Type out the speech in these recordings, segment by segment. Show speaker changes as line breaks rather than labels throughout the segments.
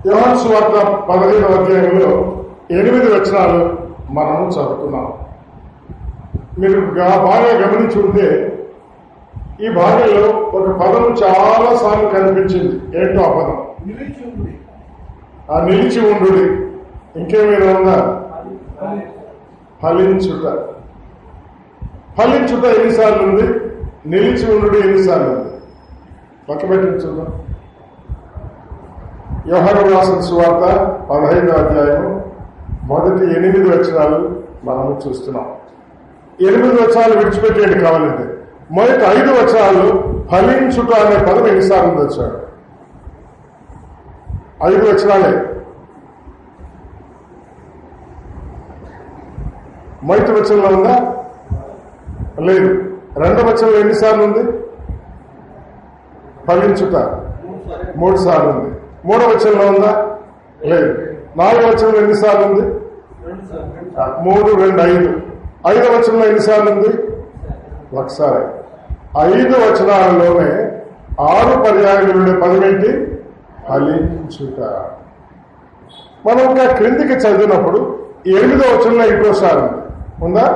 యోహాను సువార్త 15వ అధ్యాయంలో 8 వచనాలు మనము చదువుతున్నాం. మీరు బాగా గమనించి ఉంటే ఈ భాగంలో ఒక పదం చాలా సార్లు కనిపించింది. ఏంటో ఆ పదం? నిలిచి ఉండు. ఇంకేమైనా ఉందా? ఫలించుట. ఫలించుట ఎన్నిసార్లు ఉంది? నిలిచి ఉండు ఎన్నిసార్లు ఉంది? పక్క పెట్టించుందాం. యోహాను రాసిన సువార్త 15వ అధ్యాయం మొదటి 8 వచనాలు మనము చూస్తున్నాం. 8 వచనాలు విడిచిపెట్టేయండి కావాలంటే. మొదటి 5 వచనాలు ఫలించుట అనే పదం ఎన్నిసార్లు ఉంది వచ్చాడు? 5 వచనాలే. మొదటి వచనంలో ఉందా? లేదు. 2వ వచనంలో ఎన్నిసార్లు ఉంది? ఫలించుట 3 సార్లు ఉంది. 3వ వచనంలో ఉందా? లేదు. 4వ వచనంలో ఎన్నిసార్లు ఉంది? 3, 2, 5. 5వ వచనంలో ఎన్నిసార్లు ఉంది? ఒకసారి. 5 వచనాలలోనే 6 పర్యాయాలు ఉండే పదం ఏంటి? ఫలించుట. మనం ఇంకా క్రిందికి చదివినప్పుడు 8వ వచనంలో ఇంకోసారి ఉందా?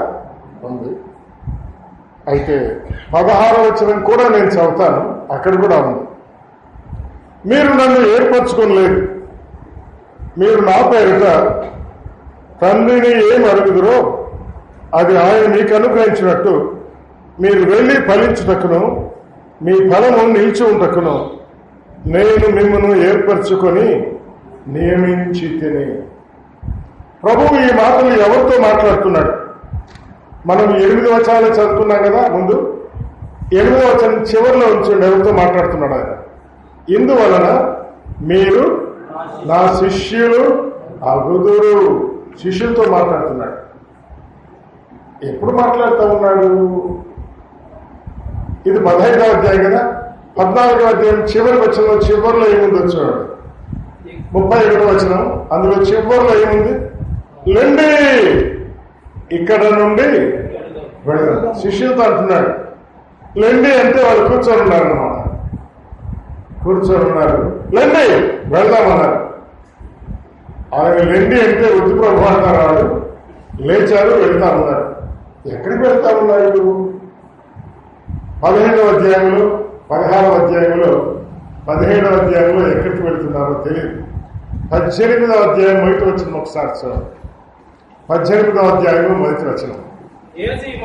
ఉంది. అయితే 16వ వచనం కూడా నేను చదువుతాను, అక్కడ కూడా ఉంది. మీరు నన్ను ఏర్పరచుకోలేదు, మీరు నా పేరిట తండ్రిని ఏం అడుగుదురో అది ఆయన మీకు అనుగ్రహించినట్టు మీరు వెళ్ళి ఫలించుటకును మీ ఫలము నిలిచి ఉంటకును నేను మిమ్మల్ని ఏర్పరచుకొని నియమించి తిని. ప్రభువు ఈ మాటలు ఎవరితో మాట్లాడుతున్నాడు? మనం 8 వచనాలు చదువుతున్నాం కదా. ముందు 8వ వచనం చివరిలో ఉంచండి. ఎవరితో మాట్లాడుతున్నాడు ఆయన? ఇందువలన మీరు నా శిష్యులు అగుదురు. శిష్యులతో మాట్లాడుతున్నాడు. ఎప్పుడు మాట్లాడుతూ ఉన్నాడు? ఇది 15వ అధ్యాయం కదా. 14వ అధ్యాయం చివరి వచనం చివరిలో ఏముంది వచ్చాడు? 37వ వచనం. అందులో చివరిలో ఏముంది? లెండి ఇక్కడ నుండి వెళదాం. శిష్యులతో అంటున్నాడు. లెండి అంటే వాళ్ళు కూర్చొని ఉన్నారు అన్నమాట. కూర్చొని ఉన్నారు. లెండి వెళ్దామన్నారు. ఆయన లెండి అంటే వృద్ధి ప్రభు అంటారు. లేచారు, వెళ్తా ఉన్నారు. ఎక్కడికి వెళ్తా ఉన్నారు? 15వ అధ్యాయంలో 16వ అధ్యాయంలో 17వ అధ్యాయంలో ఎక్కడికి వెళ్తున్నారో తెలియదు. 18వ అధ్యాయం మొదటి వచనం ఒకసారి చూడండి. 18వ అధ్యాయంలో మొదటి వచనం.
యేసు ఈ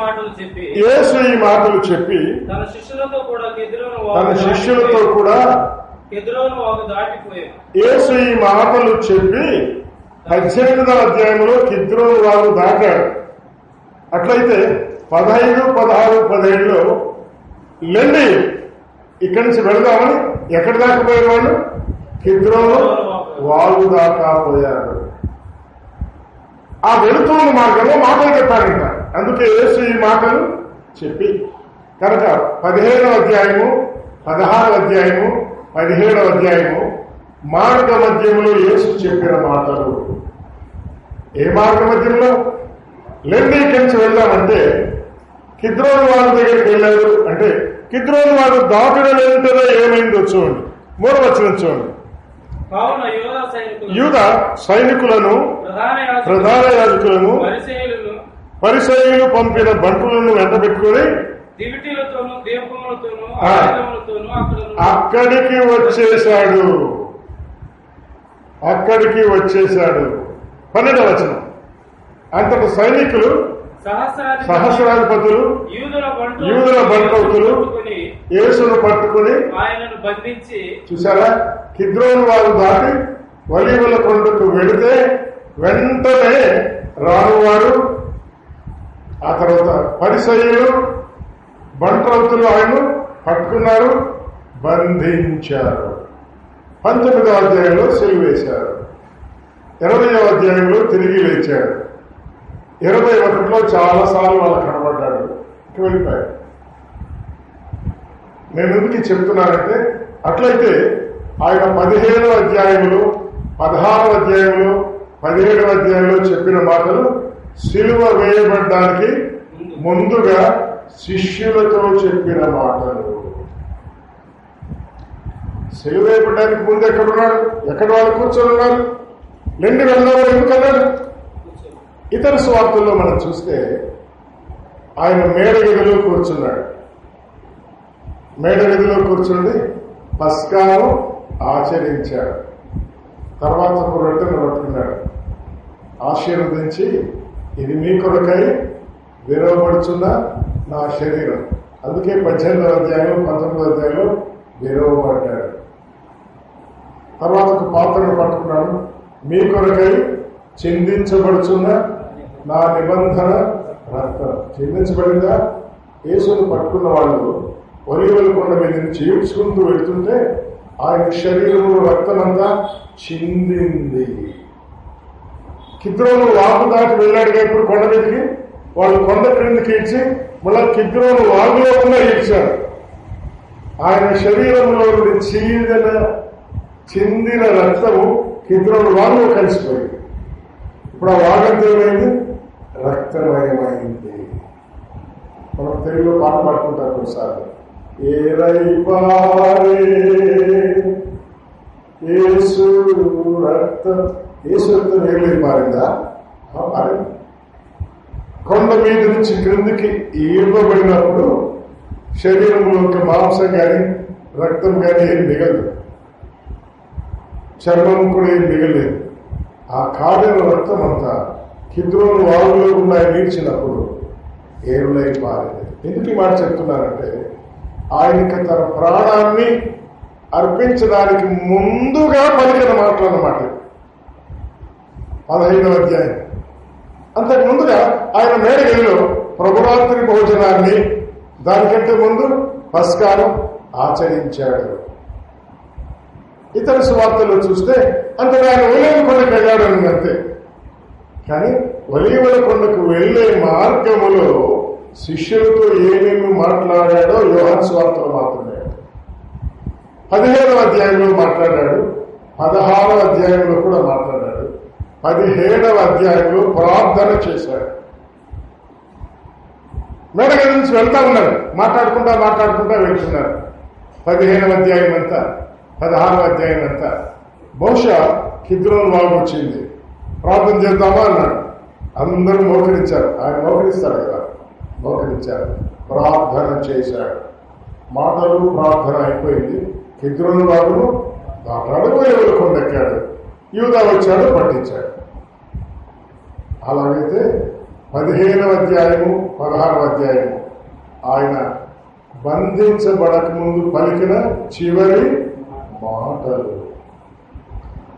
మాటలు చెప్పి తన శిష్యులతో కూడా యేసు ఈ మాటలు చెప్పి 18వ అధ్యాయంలో కిద్రోను వాగు దాటాడు. అట్లయితే 15, 16, 17లో లెండి ఇక్కడి నుంచి వెళదామని ఎక్కడి దాకా పోయారు వాళ్ళు? కిద్రోను వాగు దాకా పోయారు. ఆ వెళుతున్న మార్గంలో మాటలు చెప్పారంట. అందుకే యేసు ఈ మాటలు చెప్పి. కనుక 15వ అధ్యాయము, 16వ అధ్యాయము, 17వ అధ్యాయము మార్గ మధ్యంలో యేసు చెప్పిన మాటలు. ఏ మార్గ మధ్యంలో? లెండి ఇక్కడి నుంచి వెళ్దామంటే కిద్రోను వారి దగ్గరికి వెళ్ళారు. అంటే కిద్రోను వారు దాటడం ఏంటో ఏమైందో చూడండి. 3వ వచనం చూడండి. యూదా సైనికులను, ప్రధాన యాజకులను, పరిసయ్యులు పంపిన బంటులను వెంట పెట్టుకుని అక్కడికి వచ్చేశాడు. 12వ వచనం. అంతటి సైనికులు, సహస్రాధిపతులు, యూదుల బంటవుతులు యేసును పట్టుకుని ఆయనను బంధించి. చూసారా? కిద్రోను వారు దాటి ఒలీవల కొండకు వెళితే వెంటనే రానువారు, ఆ తర్వాత పరిసయ్యులు, బంట్రౌతులు ఆయన్ను పట్టుకున్నారు, బంధించారు. 19వ అధ్యాయంలో సిలువేశారు. 20వ అధ్యాయంలో తిరిగి లేచాడు. 21లో చాలాసార్లు వాళ్ళకి కనబడ్డాడు. ఇక వెళ్ళిపోయాడు. నేను ఎందుకు చెప్తున్నానంటే అట్లయితే ఆయన 15వ అధ్యాయంలో, 16వ అధ్యాయంలో, 17వ అధ్యాయంలో చెప్పిన మాటలు సిలువ వేయబడ్డానికి ముందుగా శిష్యులతో చెప్పిన మాటలు.
సెలవేపడానికి ముందు ఎక్కడున్నాడు? ఎక్కడ వాళ్ళు కూర్చొని ఉన్నారు? లెండి వెళ్దామని ఎందుకన్నాడు? ఇతర సువార్తల్లో మనం చూస్తే ఆయన మేడగదిలో కూర్చున్నాడు. మేడగదిలో కూర్చుండి పస్కాను ఆచరించాడు. తర్వాత ఒక రొట్టెను పట్టుకున్నాడు, ఆశీర్వదించి ఇది మీ కొరకై విరవబడుచున్న నా శరీరం. అందుకే 18వ అధ్యాయం 19వ అధ్యాయంలో విరవబడ్డాడు. తర్వాత ఒక పాత్రను పట్టుకున్నాడు, మీ కొరకై చిందించబడుచున్న నా నిబంధన రక్తం. చిందించబడిందా? యేసును పట్టుకున్న వాళ్ళు ఒలివల కొండ మీద నుంచి ఈడ్చుకుంటూ వెళ్తుంటే ఆయన శరీరంలో రక్తమంతా చిందింది. కిద్రోను వాగు దాటి వెళ్ళాడుగా ఇప్పుడు కొండ మీదకి. వాళ్ళు కొండ క్రిందికి ఇచ్చి మళ్ళా కిద్రోను వాగులో కూడా ఇచ్చారు. ఆయన శరీరంలో చిందిన రక్తము కిద్రోను వాగులో కలిసిపోయింది. ఇప్పుడు ఆ వాగంతా ఏమైంది? రక్తమయమైంది. మనం తెలుగులో పాట పాడుకుంటారు కొన్నిసార్లు. యేసు రక్తం ఏలై పారిందా? పారింది. కొండ మీద నుంచి క్రిందికి ఈర్వబడినప్పుడు శరీరంలో మాంసం కానీ రక్తం కానీ ఏం మిగలదు, చర్మం కూడా ఏం మిగలేదు. ఆ కాడిన రక్తం అంతా కిద్రోను వాగులో ఉన్న నీడ్చినప్పుడు ఏరులై పారింది. ఎందుకు ఈ మాట చెప్తున్నారంటే ఆయనకి తన ప్రాణాన్ని అర్పించడానికి ముందుగా పలికిన మాటలు అన్నమాట. 15వ అధ్యాయం. అంతకు ముందుగా ఆయన మేడగదిలో ప్రభురాత్రి భోజనాన్ని, దానికంటే ముందు పస్కాను ఆచరించాడు. ఇతర సువార్తల్లో చూస్తే అంతగా ఆయన ఒలీవల కొండకు వెళ్ళాడు అని అంతే. కానీ ఒలీవల కొండకు వెళ్లే మార్గములో శిష్యులతో ఏమేమి మాట్లాడాడో యోహాను సువార్తలో మాత్రమే. 15వ అధ్యాయంలో మాట్లాడాడు, 16వ అధ్యాయంలో కూడా మాట్లాడాడు, 17వ అధ్యాయంలో ప్రార్థన చేశాడు. మేడగది నుంచి వెళ్తా ఉన్నారు, మాట్లాడుకుంటా వెళ్తున్నారు. 15వ అధ్యాయం అంతా 16వ అధ్యాయం అంతా. బహుశా కిద్రోను వాగు వచ్చింది, ప్రార్థన చేద్దామా అన్నాడు. అందరూ మోకరించారు. ఆయన మోకరిస్తాడు కదా, మోకరించారు, ప్రార్థన చేశాడు. మాటలు ప్రార్థన అయిపోయింది. కిద్రోను వాగును దాటాడు, ఒలీవల కొండెక్కాడు. యూదా వచ్చాడు, పట్టించాడు. అలాగైతే 15వ అధ్యాయము 16వ అధ్యాయము ఆయన బంధించబడక ముందు పలికిన చివరి మాటలు.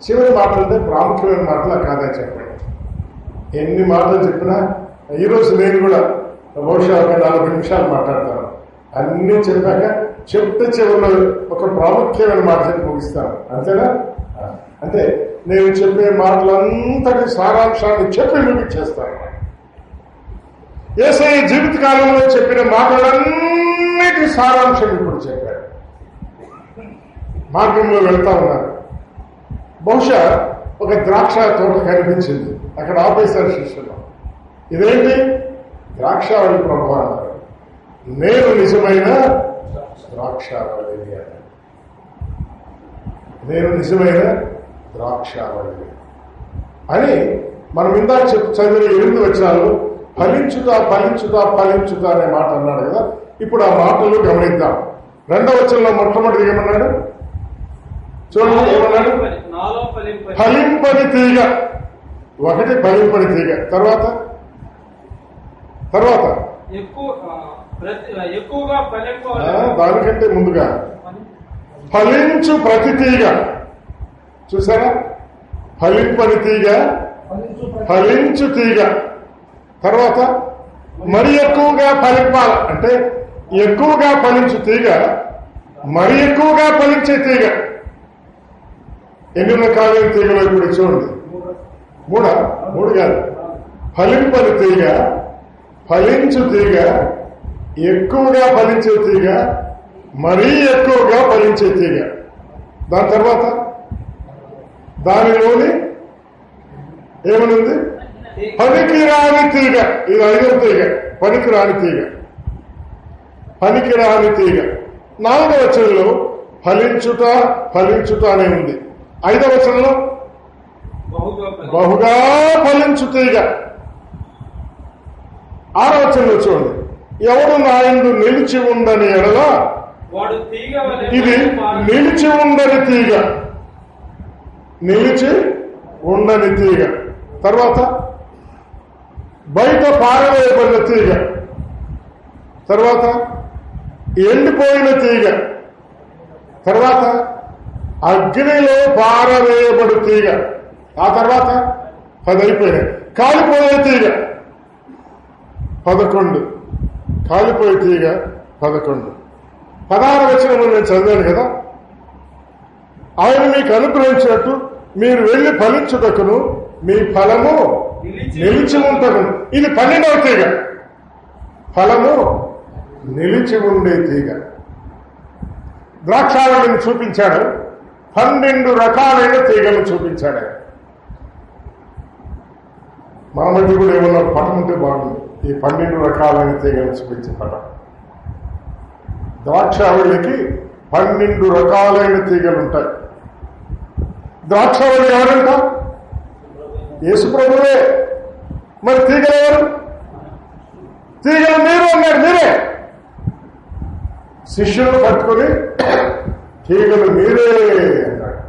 చివరి మాటలు అంటే ప్రాముఖ్యమైన మాటలా కాదా చెప్పండి? ఎన్ని మాటలు చెప్పినా, ఈరోజు నేను కూడా బహుశా ఒక 40 నిమిషాలు మాట్లాడతాను. అన్ని చెప్పాక చివరిలో ఒక ప్రాముఖ్యమైన మాట చెప్పి ముగిస్తాను, అంతేనా? అంటే నేను చెప్పే మాటలంతటి సారాంశాన్ని చెప్పి ముగించేస్తాను. యేసయ్య జీవితకాలంలో చెప్పిన మాటలన్నిటి సారాంశం ఇప్పుడు చెప్పాడు. మార్గంలో వెళ్తా ఉన్నారు. బహుశా ఒక ద్రాక్ష తోట కనిపించింది. అక్కడ ఆపేశారు శిష్యులు. ఇదేంటి? ద్రాక్షావళి ప్రభు అన్నారు. నేను నిజమైన ద్రాక్షావళిని అన్నాడు. నేను నిజమైన ద్రాక్షావళి అని మనం ఇందాక చదివిన 8 వచనాలు ఫలించుతా ఫలించుతా ఫలించుతా అనే మాట అన్నాడు కదా. ఇప్పుడు ఆ మాటలు గమనిద్దాం. 2వ వచనంలో మొట్టమొదటి ఏమన్నాడు చూడండి. ఏమన్నాడు? ఫలింపని తీగ. ఒకటి ఫలింపని తీగ. తర్వాత దానికంటే ముందుగా ఫలించు ప్రతి తీగ. చూసారా? ఫలింపని తీగ, ఫలించు తీగ. తర్వాత మరి ఎక్కువగా ఫలింపాల అంటే ఎక్కువగా ఫలించు తీగ, మరి ఎక్కువగా ఫలించే తీగ. ఎన్ని రకాలైన తీగలో ఇప్పుడు చూడండి. 3 కాదు. ఫలింపని తీగ, ఫలించు తీగ, ఎక్కువగా ఫలించే తీగ, మరీ ఎక్కువగా ఫలించే తీగ. దాని తర్వాత దానిలోని ఏమనుంది? పనికిరాని తీగ. ఇది 5వ తీగ. పనికిరాని తీగ, పనికిరాని తీగ. 4వ వచనంలో ఫలించుట ఫలించుట అనే ఉంది. 5వ వచనంలో బహుగా ఫలించు తీగ. 6వ వచనంలో చూడండి, ఎవడు నా యందు నిలిచి ఉండని ఎడల, ఇది నిలిచి ఉండని తీగ, నిలిచి ఉండని తీగ. తర్వాత బయట పారవేయబడిన తీగ. తర్వాత ఎండిపోయిన తీగ. తర్వాత అగ్నిలో పారవేయబడు తీగ. ఆ తర్వాత 10 అయిపోయినాయి. కాలిపోయే తీగ 11. కాలిపోయే తీగ 11. 16వ వచనంలో నేను చదివాను కదా, ఆయన మీకు అనుగ్రహించినట్టు మీరు వెళ్లి ఫలించుటకును మీ ఫలము నిలిచి ఉంటను. ఇది 12వ తీగ, ఫలము నిలిచి ఉండే తీగ. ద్రాక్షావళిని చూపించాడు, 12 రకాలైన తీగలు చూపించాడు. మా మధ్య కూడా ఏమన్నా పటం ఉంటే బాగుంది, ఈ 12 రకాలైన తీగలు చూపించే పటం. ద్రాక్షావళికి 12 రకాలైన తీగలు ఉంటాయి. ద్రాక్షావళి ఎవరంట? యేసుప్రభువే. మరి తీగలు ఎవరు? తీగలు మీరు అన్నాడు, మీరే. శిష్యులను పట్టుకొని తీగలు మీరే అన్నాడు.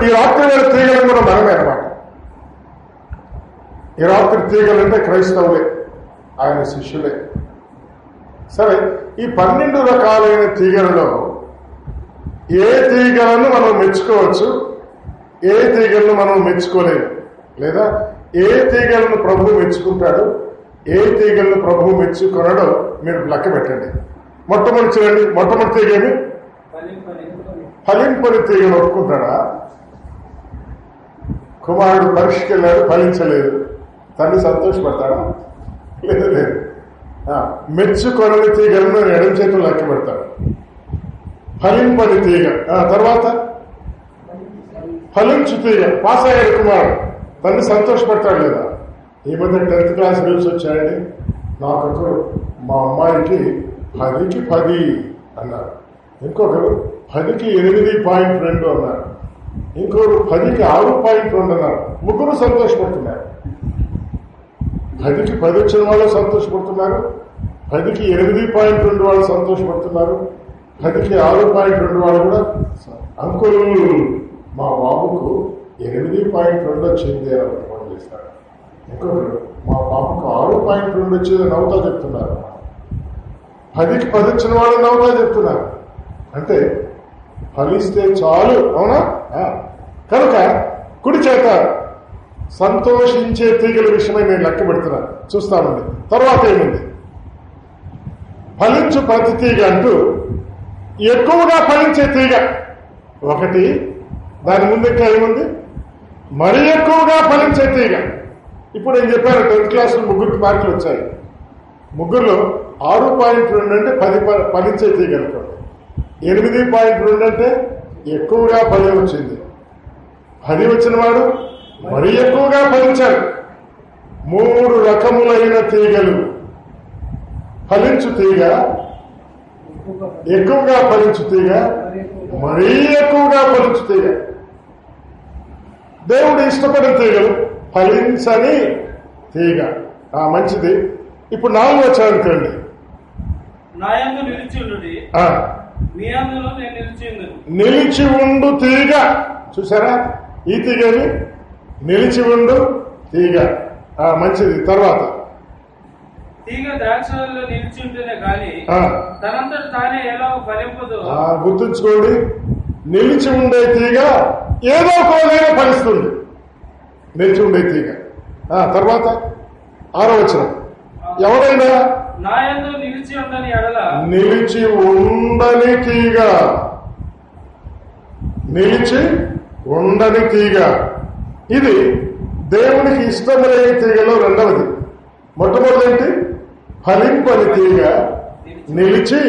ఈ రాత్రి వేళ తీగలు కూడా మనమే అన్నమాట. ఈ రాత్రి తీగలు అంటే క్రైస్తవులే, ఆయన శిష్యులే. సరే, ఈ 12 రకాలైన తీగలలో ఏ తీగలను మనం మెచ్చుకోవచ్చు, ఏ తీగలను మనం మెచ్చుకోలేము, లేదా ఏ తీగలను ప్రభువు మెచ్చుకుంటాడు, ఏ తీగలను ప్రభువు మెచ్చుకొనడో మీరు లెక్క పెట్టండి. మొట్టమొదటి చూడండి, మొట్టమొదటి తీగేమి? ఫలింపని తీగను ఒప్పుకుంటాడా? కుమారుడు పరీక్షకి వెళ్ళాడు, ఫలించలేదు, తండ్రి సంతోషపడతాడా? లేదు లేదు. మెచ్చుకొనని తీగలను ఎడం చేతులు లెక్క పెడతాడు. ఫలింపని తీగ. తర్వాత ఫలించు తీగ, పాస్ అయ్యాడు కుమారుడు, తండ్రి సంతోషపడతాడు లేదా? ఈ మధ్య 10th క్లాస్ రిజల్ట్స్ వచ్చాయండి. నాకొకరు మా అమ్మాయికి 10కి 10 అన్నారు, ఇంకొకరు 10కి 8.2 అన్నారు, ఇంకొకరు 10కి 6.2 అన్నారు. ముగ్గురు సంతోషపడుతున్నారు. 10కి 10 వచ్చిన వాళ్ళు సంతోషపడుతున్నారు, 10కి 8.2 వాళ్ళు సంతోషపడుతున్నారు, 10కి 6.2 వాళ్ళు కూడా అంకుల్ మా బాబుకు 8.2 వచ్చింది అని ఫోన్ చేస్తారు. ఇంకొకరు మా బాబుకు 6.2 వచ్చేది నవ్వుతా చెప్తున్నారు. 10కి 10 వచ్చిన వాళ్ళు నవ్వుతా చెప్తున్నారు. అంటే ఫలిస్తే చాలు, అవునా? కనుక కుడి చేత సంతోషించే తీగల విషయమై నేను లెక్క పెడుతున్నాను, చూస్తామండి. తర్వాత ఏముంది? ఫలించు ప్రతి తీగ అంటూ ఎక్కువగా ఫలించే తీగ ఒకటి, దాని ముందు ఇంకా ఏముంది? మరీ ఎక్కువగా ఫలించే తీగ. ఇప్పుడు నేను చెప్పాను 10th క్లాస్లో ముగ్గురికి మార్కులు వచ్చాయి. ముగ్గురులో 6.2 అంటే 10 ఫలించే తీగ అనుకోండి. 8.2 అంటే ఎక్కువగా ఫలి వచ్చింది. 10 వచ్చిన వాడు మరీ ఎక్కువగా ఫలించాడు. 3 రకములైన తీగలు. ఫలించు తీగ, ఎక్కువగా ఫలించు తీగ, మరీ ఎక్కువగా ఫలించు తీగ. దేవుడు ఇష్టపడిన తీగలు ఫలించని తీగ. మంచిది. ఇప్పుడు 4వ వచనానికి రండి. నిలిచి ఉండు తీగ. చూసారా? ఈ తీగని నిలిచి ఉండు తీగ. మంచిది. తర్వాత
తీగ ద్రాక్షలో నిలిచి ఉంటేనే కానీ తనంతట తానే ఎలా ఫలింపదు.
గుర్తుంచుకోండి, నిలిచి ఉండే తీగ ఏదో ఒక రోజైనా ఫలిస్తుంది. నిలిచి ఉండే తీగ. తర్వాత 6వ వచనం, ఎవరైనా
నా యందు నిలిచి ఉండని ఎడల,
నిలిచి ఉండని తీగ, నిలిచి ఉండని తీగ. ఇది దేవునికి ఇష్టమైన తీగలో రెండవది. మొట్టమొదటి ఏంటి? ఫలింపని తీగ, నిలిచి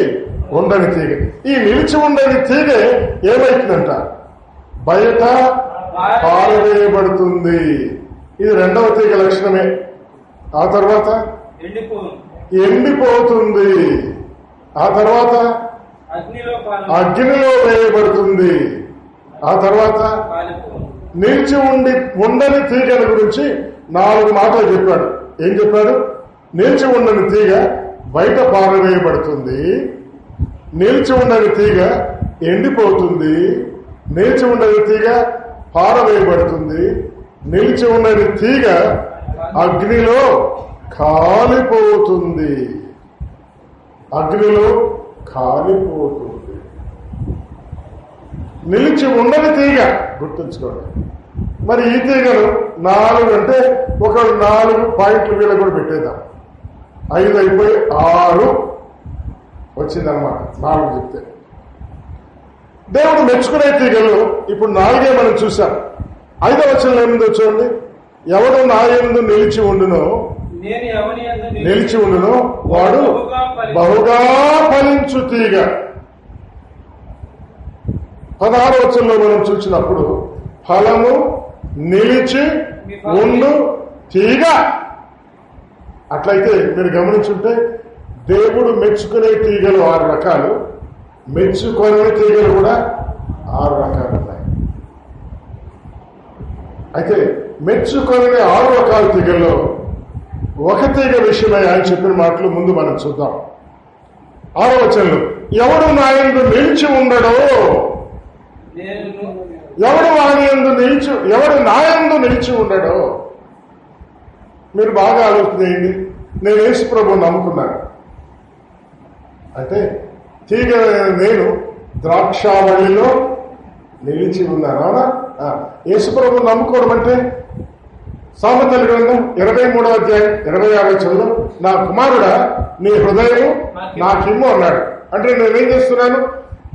ఉండని తీగ. ఈ నిలిచి ఉండని తీగ ఏమైతుందంట? బయట పారవేయబడుతుంది. ఇది రెండవ తీగ లక్షణమే. ఆ తర్వాత ఎండిపోతుంది. ఆ తర్వాత
అగ్నిలో వేయబడుతుంది. ఆ తర్వాత నిలిచి ఉండని తీగల గురించి 4 మాటలు చెప్పాడు. ఏం చెప్పాడు? నిలిచి ఉండని తీగ బయట పారవేయబడుతుంది, నిలిచి ఉండని తీగ ఎండిపోతుంది, నిలిచి ఉండని తీగ పారవేయబడుతుంది, నిలిచి ఉండని తీగ అగ్నిలో కాలిపోతుంది. అగ్నిలో కాలిపోతుంది. నిలిచి ఉండని తీగ గుర్తుంచుకోండి. మరి ఈ తీగలు 4 అంటే ఒక 4 పాయింట్లు వీళ్ళ కూడా పెట్టేద్దాం. 5 అయిపోయి 6 వచ్చిందనమాట. 4 చెప్తే దేవుడు మెచ్చుకునే తీగలు ఇప్పుడు 4 మనం చూసాం. 5వ వచనంలో ఏముందో చూడండి. ఎవడు నా యందు నిలిచి ఉండునో వాడు బహుగా ఫలించు తీగ. 16వ వచనంలో మనం చూసినప్పుడు ఫలము నిలిచి ఉండు తీగ. అట్లయితే మీరు గమనించుంటే దేవుడు మెచ్చుకునే తీగలు 6 రకాలు, మెచ్చుకునే తీగలు కూడా 6 రకాలు ఉన్నాయి. అయితే మెచ్చుకొని 6 రకాల తీగల్లో ఒక తీగ విషయమై ఆయన చెప్పిన మాటలు ముందు మనం చూద్దాం. 6వ వచనంలో ఎవడు నా యందు నిలిచి ఉండడో, ఎవడు నా యందు నిలిచి ఉండడో. మీరు బాగా ఆలోచించేయండి. నేను యేసు ప్రభువుని నమ్ముకున్నాను. అంటే తీగ నేను ద్రాక్షావళిలో నిలిచి ఉన్నాను. అవునా? యేసు ప్రభువుని నమ్ముకోవడం అంటే సామెతల గ్రంథం 23వ అధ్యాయం 26వ వచనంలో నా కుమారుడా నీ హృదయం నాకిమ్ము అన్నాడు. అంటే నేనేం చేస్తున్నాను?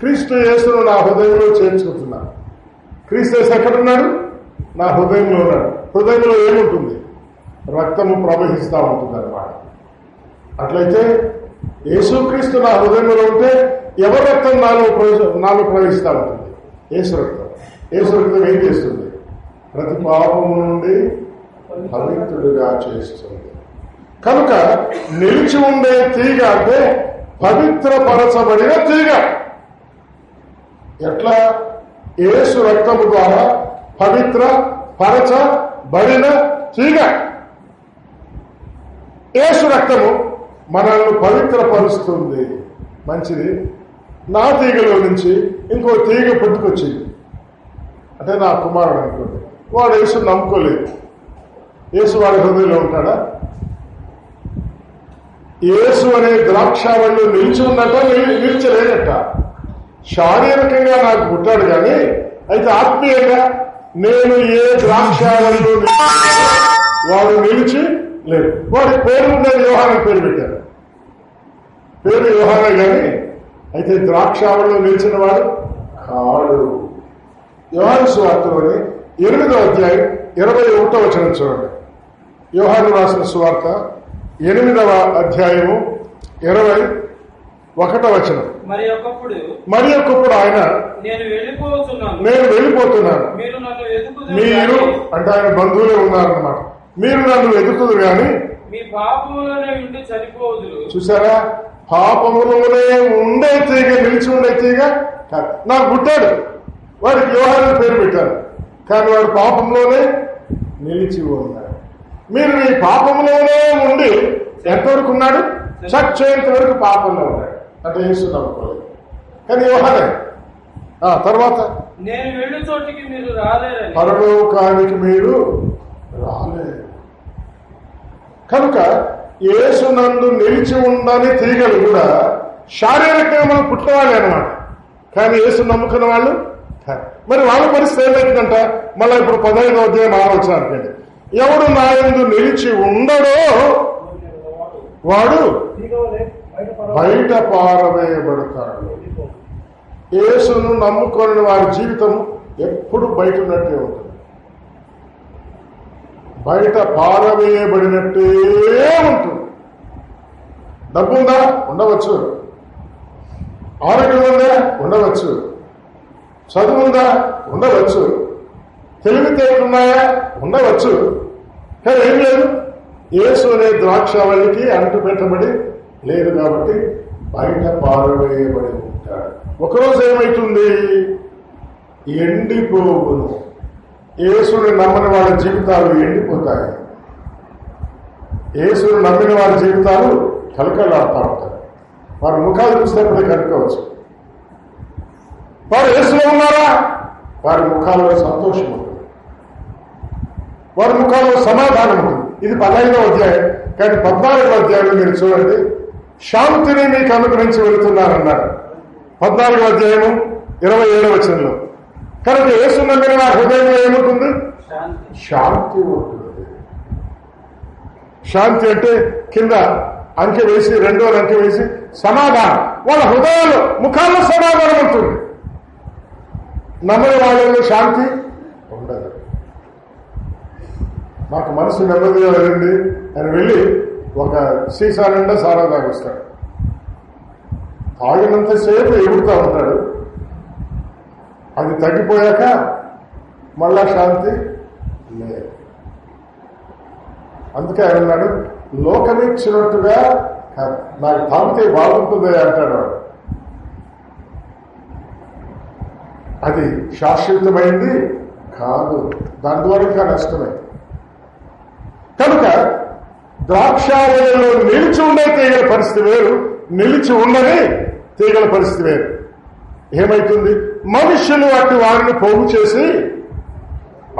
క్రీస్తు యేసును నా హృదయంలో చేర్చుకుంటున్నాను. క్రీస్తు యేసు ఎక్కడున్నాడు? నా హృదయంలో ఉన్నాడు. హృదయంలో ఏముంటుంది? రక్తము ప్రవహిస్తూ ఉంటుంది అన్నమాట. అట్లయితే యేసుక్రీస్తు నా హృదయంలో ఉంటే ఎవరి రక్తం నాలో ప్రవహిస్తూ ఉంటుంది? యేసు రక్తం. యేసు రక్తం ఏం చేస్తుంది? ప్రతి పాపము నుండి పవిత్రుడుగా చేస్తుంది. కనుక నిలిచి ఉండే తీగ అంటే పవిత్రపరచబడిన తీగ. ఎట్లా? యేసు రక్తము ద్వారా పవిత్ర పరచబడిన తీగ. యేసు రక్తము మనల్ని పవిత్రపరుస్తుంది. మంచిది. నా తీగలో నుంచి ఇంకో తీగ పుట్టుకొచ్చింది. అంటే నా కుమారుడు అనుకోండి. వాడు యేసు నమ్ముకోలేదు. యేసు వాడి హృదయంలో ఉంటాడా? యేసు అనే ద్రాక్షావళిలో నిలిచి ఉన్నట్ట నిలిచలేదట. శారీరకంగా నాకు పుట్టాడు కానీ అయితే ఆత్మీయంగా నేను ఏ ద్రాక్షావళిలో వాడు నిలిచి లేదు. వాడి పేరు ఉండేది యోహాను పేరు పెట్టారు. పేరు యోహానే కానీ అయితే ద్రాక్షావళిలో నిలిచిన వాడు కాడు. యోహాను సువార్తలోని 8వ అధ్యాయం 21వ వచనం చూడండి. యోహాను రాసిన సువార్త 8వ అధ్యాయము 21వ వచనం. మరి ఒకప్పుడు ఆయన నేను వెళ్ళిపోతున్నాను, మీరు అంటే ఆయన బంధువులే ఉన్నారన్నమాట. మీరు నన్ను వెతుకుదురు కానీ
మీ పాపములోనే ఉండి చనిపోదురు.
చూసారా? పాపములోనే ఉండే తీగ, నిలిచి ఉండే తీగ నాకు పుట్టాడు. వాడికి యోహాను పేరు పెట్టారు కానీ వాడు పాపంలోనే నిలిచి ఉన్నాడు. మీరు ఈ పాపంలోనే ఉండి ఎంతవరకు ఉన్నాడు? చచ్చేంత వరకు పాపంలో ఉన్నాడు. అంటే యేసు నమ్ముకోలేదు. కానీ యోహానే తర్వాత
నేను వెళ్ళు చోటికి మీరు రాలేరు,
పరలోకానికి మీరు రాలేరు. కనుక యేసు నందు నిలిచి ఉండని తీగలు కూడా శారీరకంగా మనం పుట్టినవాళ్ళే అనమాట. కానీ యేసు నమ్ముకున్న వాళ్ళు మరి వాళ్ళ పరిస్థితి ఏమైందంట? మళ్ళీ ఇప్పుడు 15వ అధ్యాయం 6వ వచనం. ఎవడు నా యందు నిలిచి ఉండడో వాడు బయట పారవేయబడతాడు. యేసును నమ్ముకొని వారి జీవితం ఎప్పుడు బయట ఉన్నట్టే ఉంటుంది. బయట పారవేయబడినట్టే ఉంటుంది. డబ్బుందా? ఉండవచ్చు. ఆరోగ్యం ఉందా? ఉండవచ్చు. చదువుందా? ఉండవచ్చు. తెలివితేటలున్నాయా? ఉండవచ్చు. కానీ ఏం లేదు. యేసు అనే ద్రాక్షావళికి అంటు పెట్టబడి లేదు కాబట్టి బయట పారవేయబడి ఉంటాడు.
అంటాడు. ఒకరోజు ఏమైతుంది? ఎండిపోవును. యేసుని నమ్మని వాళ్ళ జీవితాలు ఎండిపోతాయి. యేసుని నమ్మిన వారి జీవితాలు కలకలాడుతూ ఉంటాయి. వారి ముఖాలు చూసినప్పుడే కనుకోవచ్చు. వారు యేసులో ఉన్నారా? వారి ముఖాల్లో సంతోషం ఉంటుంది, వారి ముఖాల్లో సమాధానం ఉంటుంది. ఇది 15వ అధ్యాయం. కానీ 14వ అధ్యాయంలో మీరు చూడండి, శాంతిని మీకు అనుగ్రహించి వెళుతున్నారన్నాడు. 14వ అధ్యాయము 27వ వచనంలో. కనుక యేసు నమ్మిన వారి హృదయంలో ఏముంటుంది? శాంతి ఉంటుంది. శాంతి అంటే కింద అంకె వేసి, రెండో అంకె వేసి సమాధానం. వాళ్ళ హృదయాలు ముఖాల్లో సమాధానం ఉంటుంది. నమ్మని వాళ్ళలో శాంతి ఉండదు. మాకు మనసు నెమ్మదిగా వెళ్ళింది అని వెళ్ళి ఒక సీసా నిండా సారా తాగొస్తాడు. తాగినంతసేపు ఎగురుతూ ఉంటాడు. అది తగ్గిపోయాక మళ్ళా శాంతి లేదు. అందుకే ఆయన అన్నాడు, లోకమిచ్చినట్టుగా నాకు తాగితే బాగుంటుంది అంటాడు వాడు. అది శాశ్వతమైంది కాదు, దాని ద్వారా ఇంకా నష్టమే. కనుక ద్రాక్షావళిలో నిలిచి ఉండే తీగల పరిస్థితి వేరు, నిలిచి ఉండని తీగల పరిస్థితి వేరు. ఏమైతుంది? మనుషులు అటు వారిని పోగు చేసి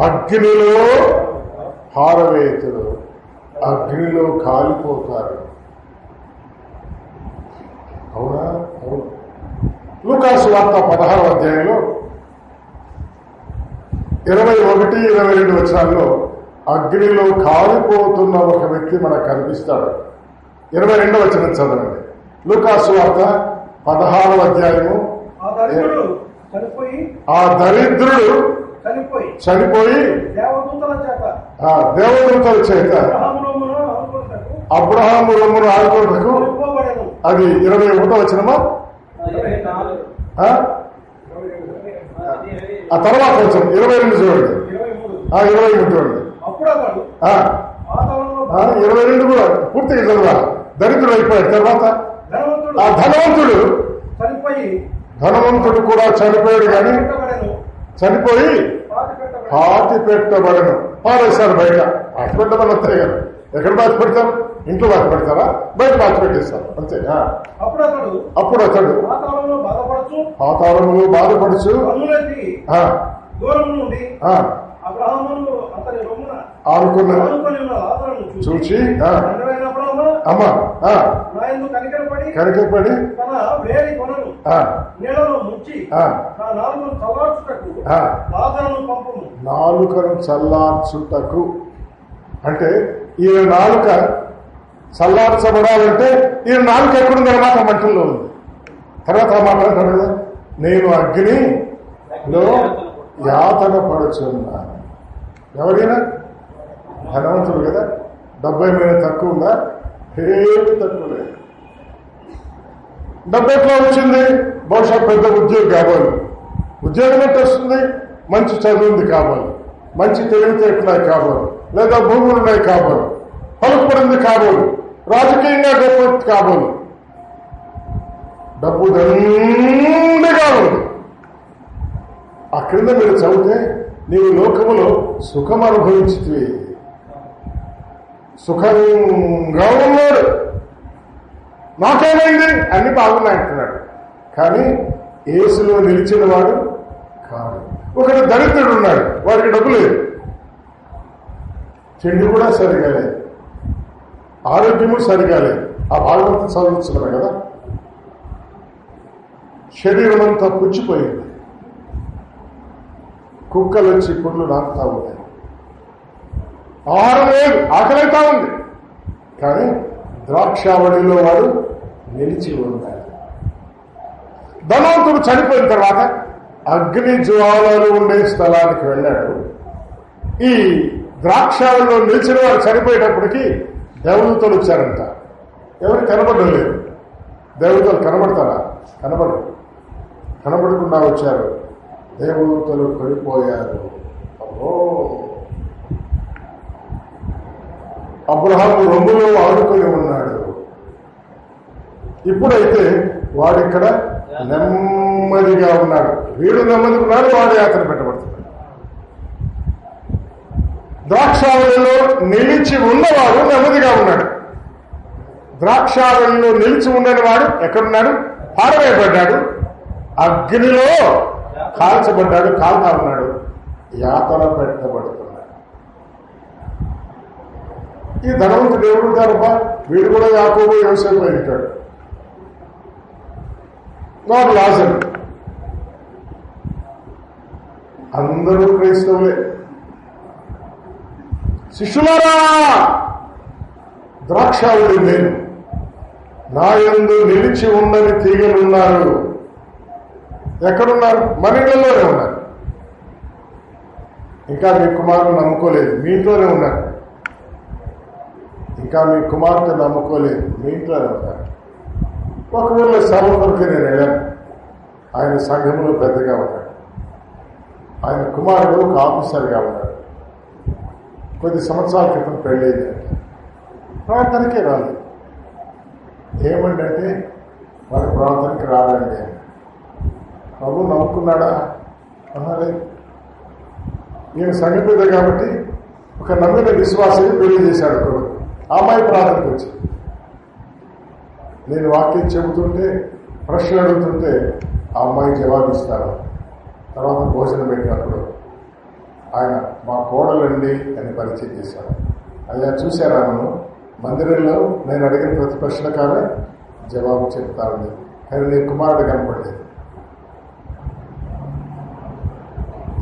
అగ్నిలో పారవేతులు, అగ్నిలో కాలిపోతారు. అవునా? అవును. లూకాసు వార్త 16వ అధ్యాయంలో 21, 22 వచనాల్లో అగ్నిలో కాలిపోతున్న ఒక వ్యక్తి మనకు కనిపిస్తాడు. 22వ వచనం చదవండి. లూకాసు వార్త 16వ అధ్యాయము. ఆ దరిద్రుడు చనిపోయి దేవదూతల చేత అబ్రహాము రొమ్మును ఆడుకోటకు, అది 21వ వచనమా? ఆ తర్వాత వచ్చిన 22 చూడండి, 23 చూడండి. 22 కూడా పూర్తిగా చదవాలి. దరిద్రుడు అయిపోయాడు. తర్వాత ఆ ధనవంతుడు కూడా చనిపోయాడు. కానీ చనిపోయి పాతి పెట్టబడను. పారేశారు బయట. పాతి పెట్టమని వస్తాయి కదా. ఎక్కడ పాతి పెడతారు? ఇంట్లో పాతి పెడతారా? బయట పాతి పెట్టేస్తారు అంతే. అప్పుడు అతడు పాతాళములో బాధపడుచు చూచి అమ్మా కనికరపడి నాలుకను చల్లార్చుటకు. అంటే ఈయన నాలుక చల్లార్చబడాలంటే ఈయన నాలుక ఎక్కడుందన్నమాట? మంటల్లో ఉంది. తర్వాత ఆ మాట అంటాడు కదా, నేను అగ్నిలో యాతన పడుచున్నాను. ఎవరైనా ధనవంతుడు కదా, డబ్బు ఏమైనా తక్కువ ఉందా? ఏమి తక్కువ లేదు. డబ్బు ఎట్లా వచ్చింది? బహుశా పెద్ద ఉద్యోగం కావాలి. ఉద్యోగం ఎట్లా వస్తుంది? మంచి చదువుంది కావాలి, మంచి తెలివితేటలు కావాలి, లేదా భూములు ఉన్నాయి కావాలి, పలుకుపడింది కావాలి, రాజకీయంగా గొప్ప కావాలి. డబ్బు దండిగా ఉంది. ఆ క్రింద మీరు చదివితే నీవు లోకములో సుఖం అనుభవించితే, సుఖంగా ఉన్నాడు, నాకేమైంది, అన్ని బాగున్నాయి అంటున్నాడు. కానీ యేసులో నిలిచిన వాడు కాదు. ఒకటి దరిద్రుడు ఉన్నాడు, వాడికి డబ్బు లేదు, తిండి కూడా సరిగా లేదు, ఆరోగ్యము సరిగా లేదు. ఆ భాగవతం చదువుతున్నారు కదా. శరీరం అంతా పుచ్చిపోయింది, కుక్కలు వచ్చి పుళ్ళు నాకుతా ఉన్నాయి, ఆహారం లేదు, ఆకలితా ఉంది. కానీ ద్రాక్షావళిలో వాడు నిలిచి ఉన్నాడు. ధనవంతుడు చనిపోయిన తర్వాత అగ్ని జ్వాలలు ఉండే స్థలానికి వెళ్ళాడు. ఈ ద్రాక్షావళిలో నిలిచిన వాడు చనిపోయేటప్పటికి దేవదూతలు వచ్చారంట. ఎవరు కనబడలేదు. దేవదూతలు కనబడతారా? కనబడకుండా వచ్చారు. దేవదూతలు పడిపోయారు. అబ్రహాము రొమ్ములో ఆడుకొని ఉన్నాడు. ఇప్పుడైతే వాడిక్కడ నెమ్మదిగా ఉన్నాడు. వీడు నెమ్మదిగా ఉన్నాడు, వాడు యాత్ర పెట్టబడుతున్నాడు. ద్రాక్షావళిలో నిలిచి ఉన్నవాడు నెమ్మదిగా ఉన్నాడు. ద్రాక్షావళిలో నిలిచి ఉండని వాడు ఎక్కడున్నాడు? పారవేయబడ్డాడు, అగ్నిలో కాల్చబడ్డాడు, కాల్తా ఉన్నాడు, యాతన పెట్టబడుతున్నాడు. ఈ ధనవంతుడు దేవుడు గారబ్బా, వీడు కూడా యాకోబు యోసేపు అయితాడు. వాడు లాజరు. అందరూ క్రైస్తవులే. శిష్యులారా, ద్రాక్షావళి నేను, నా యందు నిలిచి ఉండని తీగలున్నారు. ఎక్కడున్నారు? మన ఇళ్లలోనే ఉన్నారు. ఇంకా మీ కుమారుడు నమ్ముకోలేదు, మీ ఇంట్లోనే ఉన్నారు. ఇంకా మీ కుమార్తె నమ్ముకోలేదు, మీ ఇంట్లోనే ఉన్నారు. ఒకవేళ సేవ కొరకు నేను వెళ్ళాను. ఆయన సంఘంలో పెద్దగా ఉన్నాడు. ఆయన కుమారుడు ఒక ఆఫీసర్గా ఉన్నాడు. కొద్ది సంవత్సరాల క్రితం పెళ్ళైంది. ప్రార్థనకే రాలేదు. ఏమంటే వాడి ప్రార్థనకి రాలండి. ప్రభు నమ్ముకున్నాడా? లేదు. ఈయన సంఘ పెద్ద కాబట్టి ఒక నమ్మిన విశ్వాసాన్ని పెళ్లి చేశాడు కొడుకు. ఆ అమ్మాయి ప్రార్థనకు వచ్చి నేను వాక్యం చెబుతుంటే, ప్రశ్న అడుగుతుంటే ఆ అమ్మాయి జవాబిస్తారు. తర్వాత భోజనం పెట్టినప్పుడు ఆయన మా కోడలండి అని పరిచయం చేశారు. అయ్యా చూశారా, నన్ను మందిరంలో నేను అడిగిన ప్రతి ప్రశ్నకు ఆమె జవాబు చెప్తాను, కానీ నీ కుమారుడు కనపడలేదు.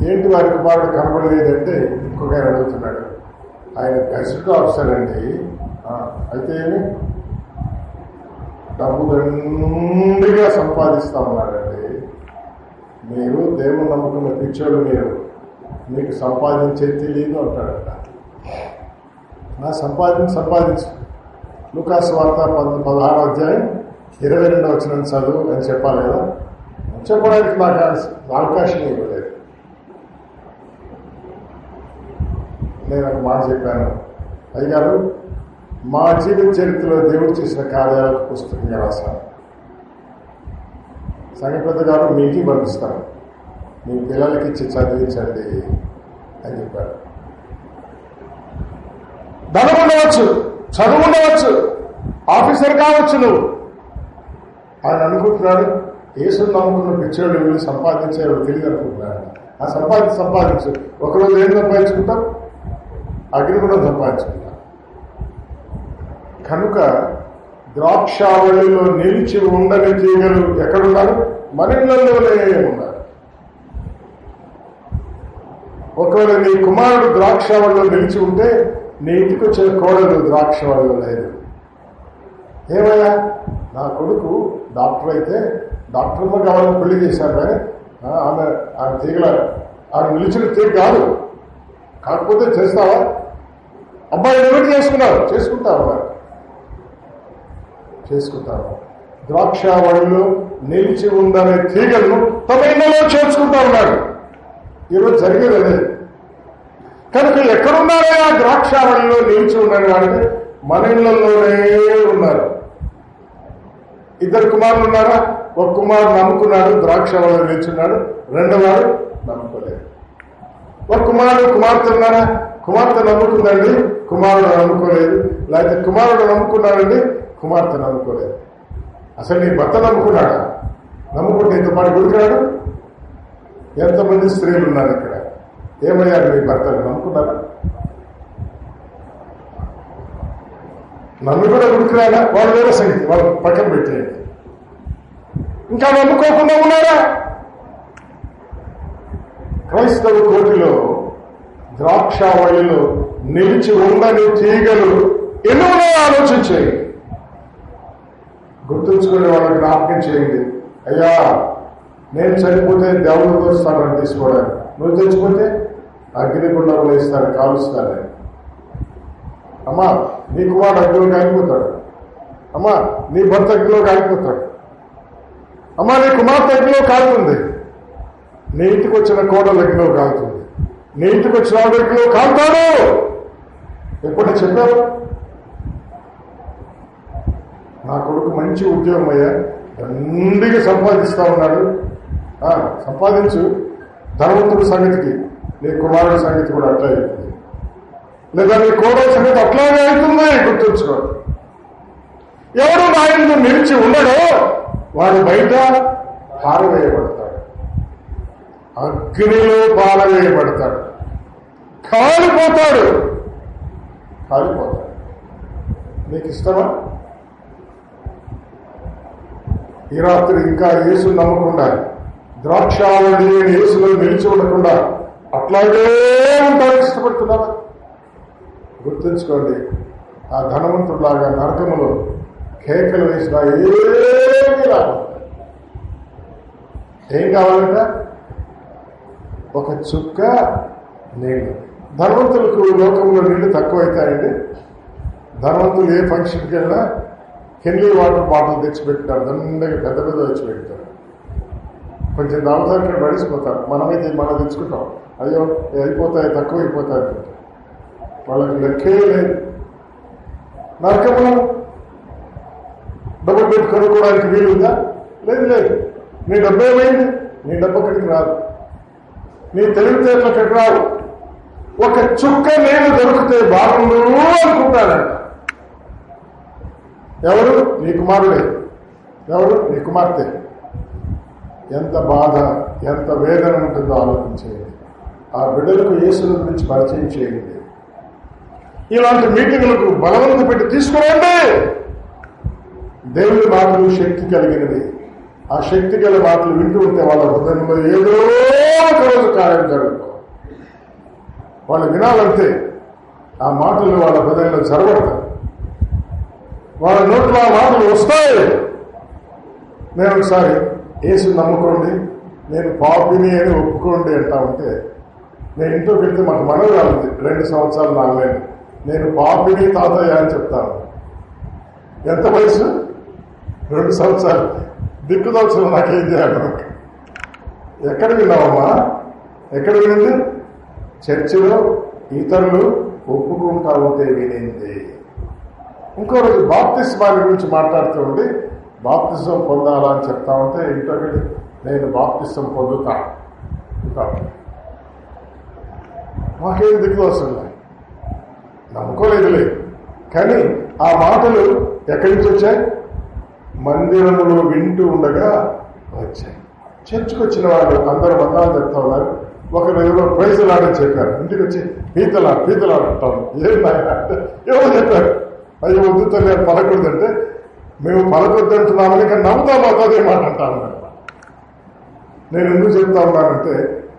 ఏంటి వారి కుమారుడు కనపడలేదంటే ఇంకొక ఆయన అడుగుతున్నాడు. ఆయన గెజిట్ ఆఫీసర్ అండి. అయితే ఏమి? డబ్బు దండిగా సంపాదిస్తా ఉన్నాడండి. మీరు దేవుని నమ్ముకున్న పిచ్చోళ్ళు, మీకు సంపాదించే తెలియదు అంటాడట. నా సంపాదించు. లూకాసు వార్త 16వ అధ్యాయం 22వ వచనం చదువు అని చెప్పాలి కదా. చెప్పడానికి నాకు అవకాశం ఇవ్వలేదు. నేను ఒక మాట చెప్పాను, అయ్యారు మా జీవిత చరిత్రలో దేవుడు చేసిన కార్యాలకు పుస్తకంగా రాశాను. సంఘ పెద్ద గారు మీకు పంపిస్తాను, మీ పిల్లలకి ఇచ్చి చదివించండి అని చెప్పారు. ధనం ఉండవచ్చు, చదువు ఉండవచ్చు, ఆఫీసర్ కావచ్చు. నువ్వు ఆయన అనుకుంటున్నాడు యేసుని నమ్ముకున్న పిచ్చోళ్ళు వీళ్ళు సంపాదించేవాడు తెలియదు అనుకుంటున్నాడు. ఆ సంపాదించు. ఒకరోజు ఏం సంపాదించుకుంటాం? అగ్ని కూడా సంపాదించుకుంటాం. కనుక ద్రాక్షావళిలో నిలిచి ఉండని తీగలు ఎక్కడున్నారు? మన ఇళ్లలోనే ఉన్నారు. ఒకవేళ నీ కుమారుడు ద్రాక్షావళిలో నిలిచి ఉంటే నీ ఇంటికి వచ్చిన కోడలు ద్రాక్షావళిలో లేదు. ఏమయ్యా, నా కొడుకు డాక్టర్ అయితే డాక్టర్మ కావాలని పెళ్లి చేశారు, కానీ ఆమె తీగల ఆమె నిలిచిన తీగ కాదు. కాకపోతే చేస్తావా? అబ్బాయి ఎవరు చేసుకుంటావు. ద్రాక్షావళిలో నిలిచి ఉందనే తీగలను తమ ఇళ్లలో చేర్చుకుంటా ఉన్నాడు. ఈరోజు జరిగేది అదే. కనుక ఎక్కడున్నారో ఆ ద్రాక్షావళిలో నిలిచి ఉండని వాడికి మన ఇళ్లలోనే ఉన్నారు. 2 కుమారులు ఉన్నారా? ఒక కుమారుడు నమ్ముకున్నాడు, ద్రాక్షావళిలో నిలిచున్నాడు. రెండోవాడు నమ్ముకోలేదు. ఒక కుమార్తె ఉన్నారా? కుమార్తె నమ్ముకుందండి, కుమారుడు నమ్ముకోలేదు. లేకపోతే కుమారుడు నమ్ముకున్నాడండి, కుమార్తె నమ్ముకోలేదు. అసలు నీ భర్త నమ్ముకున్నాడా? నమ్ముకుంటే ఇంత పాటు గుడికాడు. ఎంతమంది స్త్రీలు ఉన్నారు ఇక్కడ? ఏమయ్యారు మీ భర్తలు? నమ్ముకున్నారా? నమ్మి కూడా గుడికిరాడా? వాళ్ళు వేరే సంగతి, వాళ్ళు పక్కన పెట్టేయండి. ఇంకా నమ్ముకోకుండా ఉన్నారా? క్రైస్తవ కోటిలో ద్రాక్షావళిలో నిలిచి ఉండని తీగలు ఎన్నో ఆలోచించేయండి. గుర్తుంచుకునే వాళ్ళకి జ్ఞాపకం చేయండి. అయ్యా, నేను చనిపోతే దేవుడితో వస్తానని తీసుకోవడానికి, నువ్వు చచ్చిపోతే అగ్నిగుండంలో ఇస్తారు, కాలుస్తాను. అమ్మా, నీ కుమారుడు అగ్నిలో కాలిపోతాడు. అమ్మా, నీ భర్త అగ్నిలో కాలిపోతాడు. అమ్మా, నీ కుమార్తె అగ్నిలో కాలుతుంది. నీ ఇంటికి వచ్చిన కోడలు అగ్నిలో కాలుతుంది. నీ ఇంటికి వచ్చిన వాడు అగ్నిలో కాలుతాడు. ఎప్పుడు చెప్పారు? నా కొడుకు మంచి ఉద్యోగం అయ్యా, దండిగా సంపాదిస్తా ఉన్నాడు. సంపాదించు, ధనవంతుడి సంగతికి నీ కుమారుడి సంగతి కూడా అట్లా అవుతుంది, లేదా నీ కోడల సంగతి అట్లాగే అవుతుంది. గుర్తుంచుకోండి, ఎవడు నా యందు నిలిచి ఉండడో వాడు బయట పారవేయబడతాడు, అగ్నిలో పారవేయబడతాడు, కాలిపోతాడు. నీకు ఇష్టమా? ఈ రాత్రి ఇంకా యేసు నమ్మకుండా, ద్రాక్షావళి యేసులో నిలిచి ఉండకుండా అట్లాగే ఉంటానికి ఇష్టపడుతున్నారా? గుర్తుంచుకోండి, ఆ ధనవంతుడిలాగా నరకములో కేకలు వేసినా ఏమీ రాదు. ఏం కావాలంట? ఒక చుక్క నీళ్లు. ధనవంతులకు లోకంలో నీళ్లు తక్కువైతాయండి. ధనవంతులు ఏ ఫంక్షన్కి వెళ్ళినా కెన్లీ వాటర్ బాటిల్ తెచ్చిపెట్టారు, దండగా పెద్ద పెద్ద తెచ్చిపెట్టారు. కొంచెం దావతానికి పడిసిపోతారు. మనమైతే మనం తెచ్చుకుంటాం, అయ్యో అయిపోతాయి, తక్కువ అయిపోతాయి. వాళ్ళకి లెక్కే లేదు. నరకము డబ్బు పెట్టి కొనుక్కోవడానికి వీలుందా? లేదు. నీ డబ్బు ఏమైంది? నీ డబ్బు అక్కడికి రాదు, నీ తెలివితేటలు అక్కడికి రావు. ఒక చుక్క నీళ్లు దొరికితే బాగుండు అనుకుంటాడంట. ఎవరు? నీ కుమారుడే. ఎవరు? నీ కుమార్తె. ఎంత బాధ, ఎంత వేదన ఉంటుందో ఆలోచించేయండి. ఆ బిడ్డలకు యేసుని గురించి పరిచయం చేయండి. ఇలాంటి మీటింగులకు బలవంత పెట్టి తీసుకురండి. దేవుని మాటలు శక్తి కలిగినవి. ఆ శక్తి గల మాటలు వింటూ ఉంటే వాళ్ళ హృదయంలో ఏదో ఒక రోజు కార్యం జరుగుతుంది. వాళ్ళు వినాలంటే ఆ మాటలు వాళ్ళ హృదయంలో జరగడతారు. వాళ్ళ నోట్లో ఆ మాటలు వస్తాయి. నేను ఒకసారి యేసు నమ్ముకోండి, నేను పాపిని అని ఒప్పుకోండి అంటా ఉంటే, నేను ఇంట్లో పెడితే మాకు మనవి రాలేదు. 2 సంవత్సరాలు 4 నెలలు నేను పాపిని తాతయ్య అని చెప్తాను. ఎంత వయసు? 2 సంవత్సరాలు. దిక్కుదోచడం నాకేం చేయాలి? ఎక్కడ విన్నావమ్మా? ఎక్కడ వినింది? చర్చిలో ఇతరులు ఒప్పుకుంటా ఉంటే వినింది. ఇంకో రోజు బాప్తిస్మాల గురించి మాట్లాడుతూ ఉండి, బాప్తిజం పొందాలా అని చెప్తా ఉంటే ఇంటర్వ్యూ నేను బాప్తిజం పొందుతా. మాకేం దిక్కుదోచండి, నమ్ముకోలేదులే. కానీ ఆ మాటలు ఎక్కడి నుంచి వచ్చాయి? మందిరములో వింటూ ఉండగా వచ్చాయి. చర్చకు వచ్చిన వాళ్ళు అందరూ వందనాలు చెప్తా ఉన్నారు. ఒకరు ఎవరో ప్రైజులాడని చెప్పారు. ఇంటికి వచ్చి పీతలాడటం ఏం నాయన అంటే ఎవరో చెప్పారు. అయ్యో వద్దు తల్లి పలకూడదంటే, మేము పలకొద్దు అంటున్నామని కానీ నమ్ముతా అదే మాట అంటాను. నేను ఎందుకు చెప్తా ఉన్నానంటే,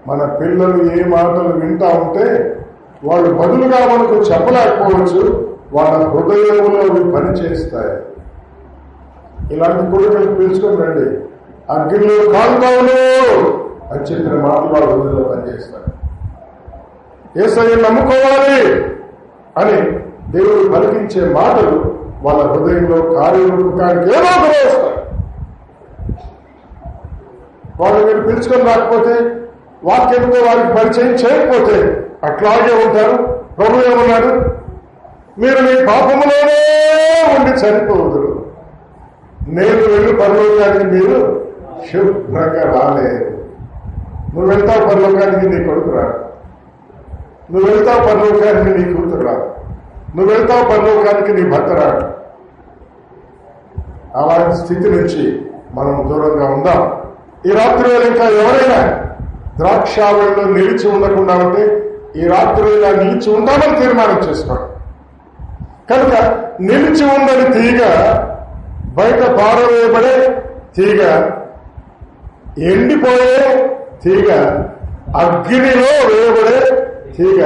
మన పిల్లలు ఏ మాటలు వింటా ఉంటే వాళ్ళు బదులుగా మనకు చెప్పలేకపోవచ్చు, వాళ్ళ హృదయంలో అవి పనిచేస్తాయి. ఇలాంటి కొడుకులు పిలుచుకొని రండి. అగ్నిలో కాలుతావులు అని చెప్పిన మాటలు వాళ్ళ హృదయంలో పనిచేస్తాయి. యేసయ్యను నమ్ముకోవాలి అని దేవుడు పలికించే మాటలు వాళ్ళ హృదయంలో కార్యరూపకానికి ఏదో ఒకటి వస్తాయి. వాళ్ళు మీరు పిలుచుకొని రాకపోతే, వాక్యంతో వారికి పరిచయం చేయకపోతే అట్లాగే ఉంటారు. ప్రభు ఏమన్నాడు? మీరు మీ పాపములోనే ఉండి చనిపోవద్దు, నేను వెళ్ళి పరలోకానికి మీరు శుభ్రంగా రాలేరు. నువ్వు వెళ్తావు పరలోకానికి, నీ కొడుకు రాడు. నువ్వు వెళ్తావు పరలోకానికి, నీ కూతురు రాదు. నువ్వు వెళ్తావు పరలోకానికి, నీ భర్త రాడు. అలాంటి స్థితి నుంచి మనం దూరంగా ఉందాం. ఈ రాత్రి వేళ ఇంకా ఎవరైనా ద్రాక్షావళిలో నిలిచి ఉండకుండా ఉంటే, ఈ రాత్రి వేళ నిలిచి ఉండాలని తీర్మానం చేసుకోండి. కనుక నిలిచి ఉండని తీగ, బయట పారవేయబడే తీగ, ఎండిపోయే తీగ, అగ్నిలో వేయబడే తీగ,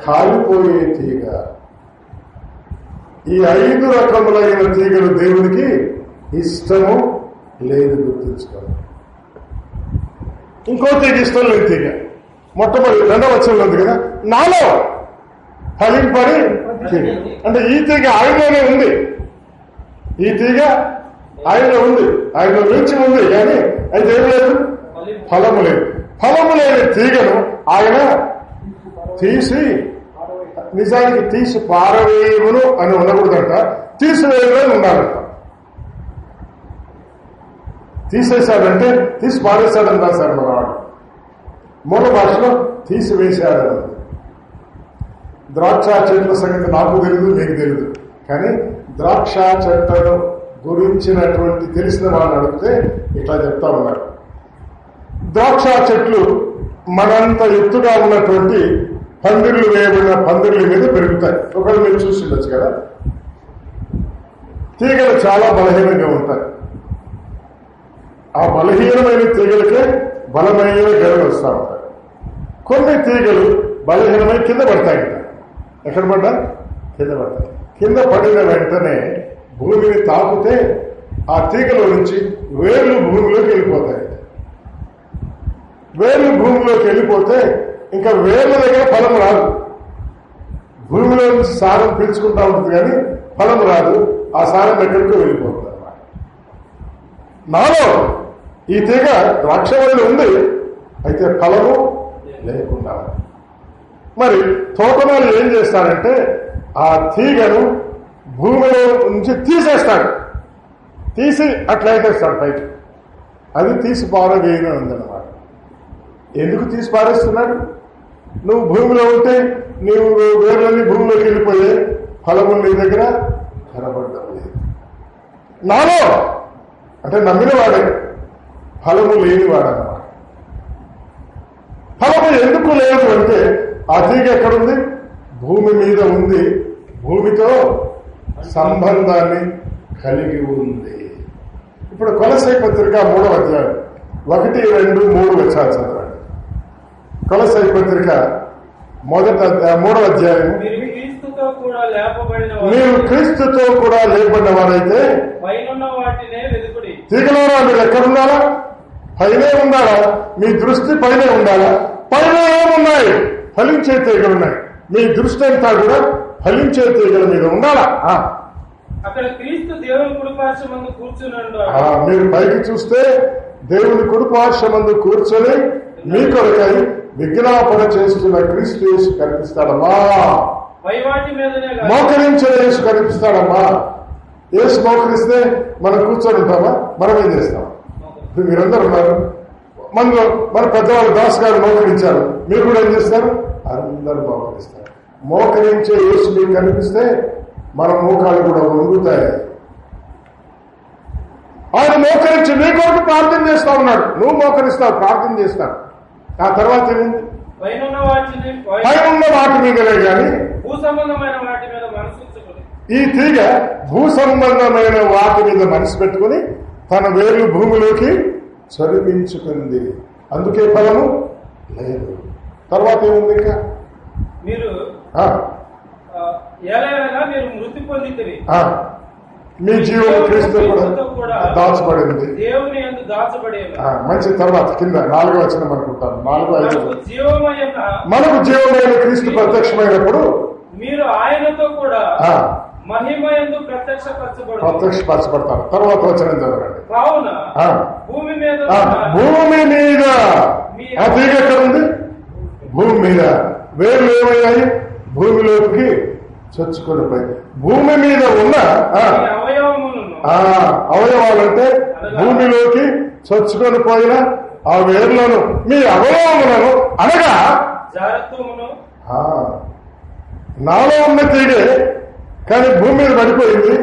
కాలిపోయే తీగ. ఈ 5 రకములైన తీగలు దేవునికి ఇష్టము లేదు. గుర్తుంచుకోవాలి. ఇంకో తీగ ఇష్టం లేదు. తీగ మొట్టమొదటి 2వ వచనంలో ఉంది కదా, నాలో ఫలింపని తీగ. అంటే ఈ తీగ ఆయనలోనే ఉంది. ఈ తీగ ఆయనలో ఉంది, ఆయనలో నిలిచి ఉంది. కానీ అయితే ఏం లేదు, ఫలము లేదు. ఫలము లేని తీగను ఆయన తీసి, నిజానికి తీసి పారవేయమును అని ఉండకూడదంట, తీసివేయమని ఉండాలంట. తీసేశాడంటే తీసి పారేశాడని రాశారు మన వాడు. మూల భాషలో తీసివేశాడని. ద్రాక్ష చెట్ల సంగతి నాకు తెలియదు, మీకు తెలియదు. కానీ ద్రాక్ష చెట్లను గురించినటువంటి తెలిసిన వాళ్ళని అడిగితే ఇట్లా చెప్తా ఉన్నారు. ద్రాక్ష చెట్లు మనంత ఎత్తుగా ఉన్నటువంటి పందిర్లు వేయబడిన పందిర్ల మీద పెరుగుతాయి. ఒకవేళ మీరు చూసి ఉండొచ్చు కదా. తీగలు చాలా బలహీనంగా ఉంటాయి. ఆ బలహీనమైన తీగలకే బలమైన గెలలు వస్తూ ఉంటాయి. కొన్ని తీగలు బలహీనమై కింద పడతాయి. ఎక్కడ పడ్డా? కింద పడతాయి. కింద పడిన వెంటనే భూమిని తాకితే ఆ తీగలో నుంచి వేర్లు భూమిలోకి వెళ్ళిపోతాయి. వేర్లు భూమిలోకి వెళ్ళిపోతే ఇంకా వేర్ల దగ్గర ఫలం రాదు. భూమిలో నుంచి సారం పీల్చుకుంటా ఉంటుంది కానీ ఫలం రాదు. ఆ సారం ఎక్కడికో వెళ్ళిపోతుంది అన్నమాట. నాలో ఈ తీగ ద్రాక్షవల్లి ఉంది, అయితే ఫలము లేకుండా. మరి తోటమాలు ఏం చేస్తాడంటే ఆ తీగను భూమిలో నుంచి తీసేస్తాడు. తీసి అట్లయితేస్తాడు పైకి. అది తీసి పారవేయని ఉందన్నమాట. ఎందుకు తీసి పారేస్తున్నాడు? నువ్వు భూమిలో ఉంటే నీవు వేర్లన్నీ భూమిలోకి వెళ్ళిపోయే ఫలము నీ దగ్గర కనబడడం లేదు. నాలో అంటే నమ్మిన వాడే, ఫలము లేనివాడన్నమాట. ఫలము ఎందుకు లేదు అంటే ఆ తీగ ఎక్కడుంది? భూమి మీద ఉంది. భూమితో సంబంధాన్ని కలిగి ఉంది. ఇప్పుడు కొలస్సై పత్రిక 3వ అధ్యాయం 1, 2, 3 వచ్చారు చదవండి. కొలస్సై పత్రిక 3వ అధ్యాయం.
మీరు క్రీస్తుతో కూడా
లేపబడిన వారైతే
పైనున్న వాటినే వెతుకుడి.
తీగలోనా మీరు ఎక్కడున్నారా? పైనే ఉండాలా? మీ దృష్టి పైనే ఉండాలా? పైన ఏమున్నాయి? ఫలించే తీగలున్నాయి. మీ దృష్టి అంతా కూడా ఫలించే తీగల మీద ఉండాలా?
అక్కడ క్రీస్తు దేవుని కుడిపార్శ్వమందు కూర్చున్నాడు.
మీరు పైకి చూస్తే దేవుని కుడిపార్శ్వమందు కూర్చొని మీ కొరకై విజ్ఞాపన చేస్తున్న క్రీస్తు యేసు కనిపిస్తాడమ్మా. మోకరించే యేసు కనిపిస్తాడమ్మా. యేసు మోకరిస్తే మనం కూర్చొని ఉంటామా? మనం ఏం చేస్తాం? ఇప్పుడు మీరందరూ ఉన్నారు. మనలో మన పెద్దవాళ్ళు దాస్ గారు మోకరించారు. మీరు కూడా ఏం చేస్తారు? అందరూ మోకరిస్తారు. మోకరించే యేసు మీకు కనిపిస్తే మన మోకాలు కూడా వంగుతాయి. ఆయన మోకరించి నీ కొరకు ప్రార్థన చేస్తా ఉన్నాడు. నువ్వు మోకరిస్తావు, ప్రార్థన చేస్తావు. ఆ తర్వాత ఏముంది? పైన ఉన్న వాటి మీదనే కానీ ఈ తీగ భూ సంబంధమైన వాటి మీద మనసు పెట్టుకుని తన వేర్లు భూమిలోకి చదివించుకుంది. అందుకే ఫలము లేదు. తర్వాత ఏముంది? ఇంకా
మీరు మృతి పొందితిరి,
మీ జీవం క్రీస్తు కూడా దాచబడింది.
దేవుని యందు దాచబడి
మంచి. తర్వాత కింద 4వ వచనం అనుకుంటాను. 4, 5
మనకు
జీవమైన క్రీస్తు ప్రత్యక్షమైనప్పుడు
మీరు ఆయనతో కూడా మహిమ యందు ప్రత్యక్షపరచబడతారు. తర్వాత వచనం చదవండి. కావున భూమి మీద ఆ తీగ ఎక్కడ ఉంది? భూమి మీద. వేర్లు ఏమయ్యాయి? భూమిలోకి చొచ్చుకొని పోయి భూమి మీద ఉన్న అవయవాలంటే భూమిలోకి చొచ్చుకొని పోయిన ఆ వేర్లను, మీ అవయవములను అనగా నాలో ఉన్న తీగే కానీ భూమి మీద పడిపోయింది.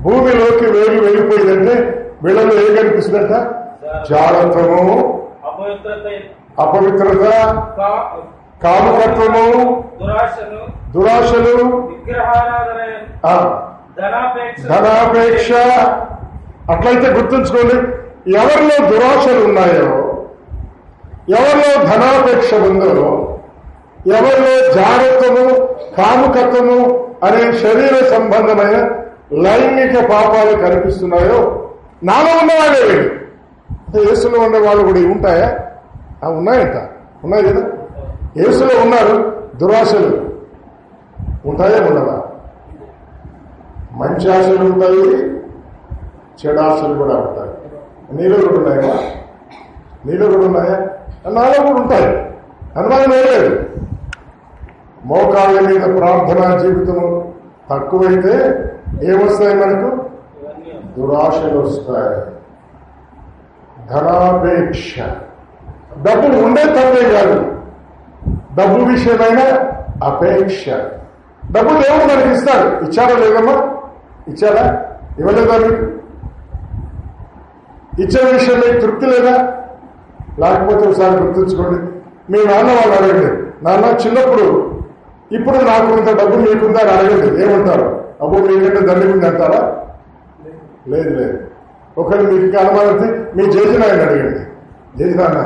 భూమిలోకి వేర్లు వెళ్ళిపోయిందంటే వీళ్ళలో ఏం కనిపిస్తుందంట? జారత్వము, అపవిత్రత, కామకత్వము, దురాశలు, ధనాపేక్ష. అట్లయితే గుర్తుంచుకోండి, ఎవరిలో దురాశలు ఉన్నాయో, ఎవరిలో ధనాపేక్ష ఉందో, ఎవరిలో జాగ్రత్తము, కాముకత్వము అనే శరీర సంబంధమైన లైంగిక పాపాలు కనిపిస్తున్నాయో నాలో ఉన్నవాడే వీడు. అంటే యేసులో ఉండే వాళ్ళు కూడా ఉంటాయా? ఉన్నాయంట. ఉన్నాయి కదా. యేసులో ఉన్నారు. దురాశలు ఉంటాయా? ఉండవా? మంచి ఆశలు ఉంటాయి, చెడాశలు కూడా ఉంటాయి. నీలో కూడా ఉన్నాయా? నీలో కూడా ఉన్నాయా? నాలో కూడా ఉంటాయి. అనుమానం లేదు. మోకాళ్ళ మీద ప్రార్థనా జీవితము తక్కువైతే ఏమొస్తాయి? మనకు దురాశలు వస్తాయి.
ధనాపేక్ష. డబ్బు ఉండే తప్పే కాదు, డబ్బు విషయమైన అపేక్ష. డబ్బు దేవుడు మనకి ఇస్తాడు. ఇచ్చారా లేదమ్మా? ఇచ్చారా? ఇవ్వలేదా? మీకు ఇచ్చే విషయం మీకు తృప్తి లేదా? లేకపోతే ఒకసారి గుర్తుంచుకోండి. మీ నాన్న వాళ్ళు అడగండి, నాన్న చిన్నప్పుడు ఇప్పుడు నాకు ఇంత డబ్బు మీకుందా అని అడగండి. ఏమంటారు? అబ్బో మీకంటే దండి ఉంది అంటారా? లేదు లేదు. ఒకరు మీకు అనుమానం మీ జేజనాయని అడగండి, జేజనాన్న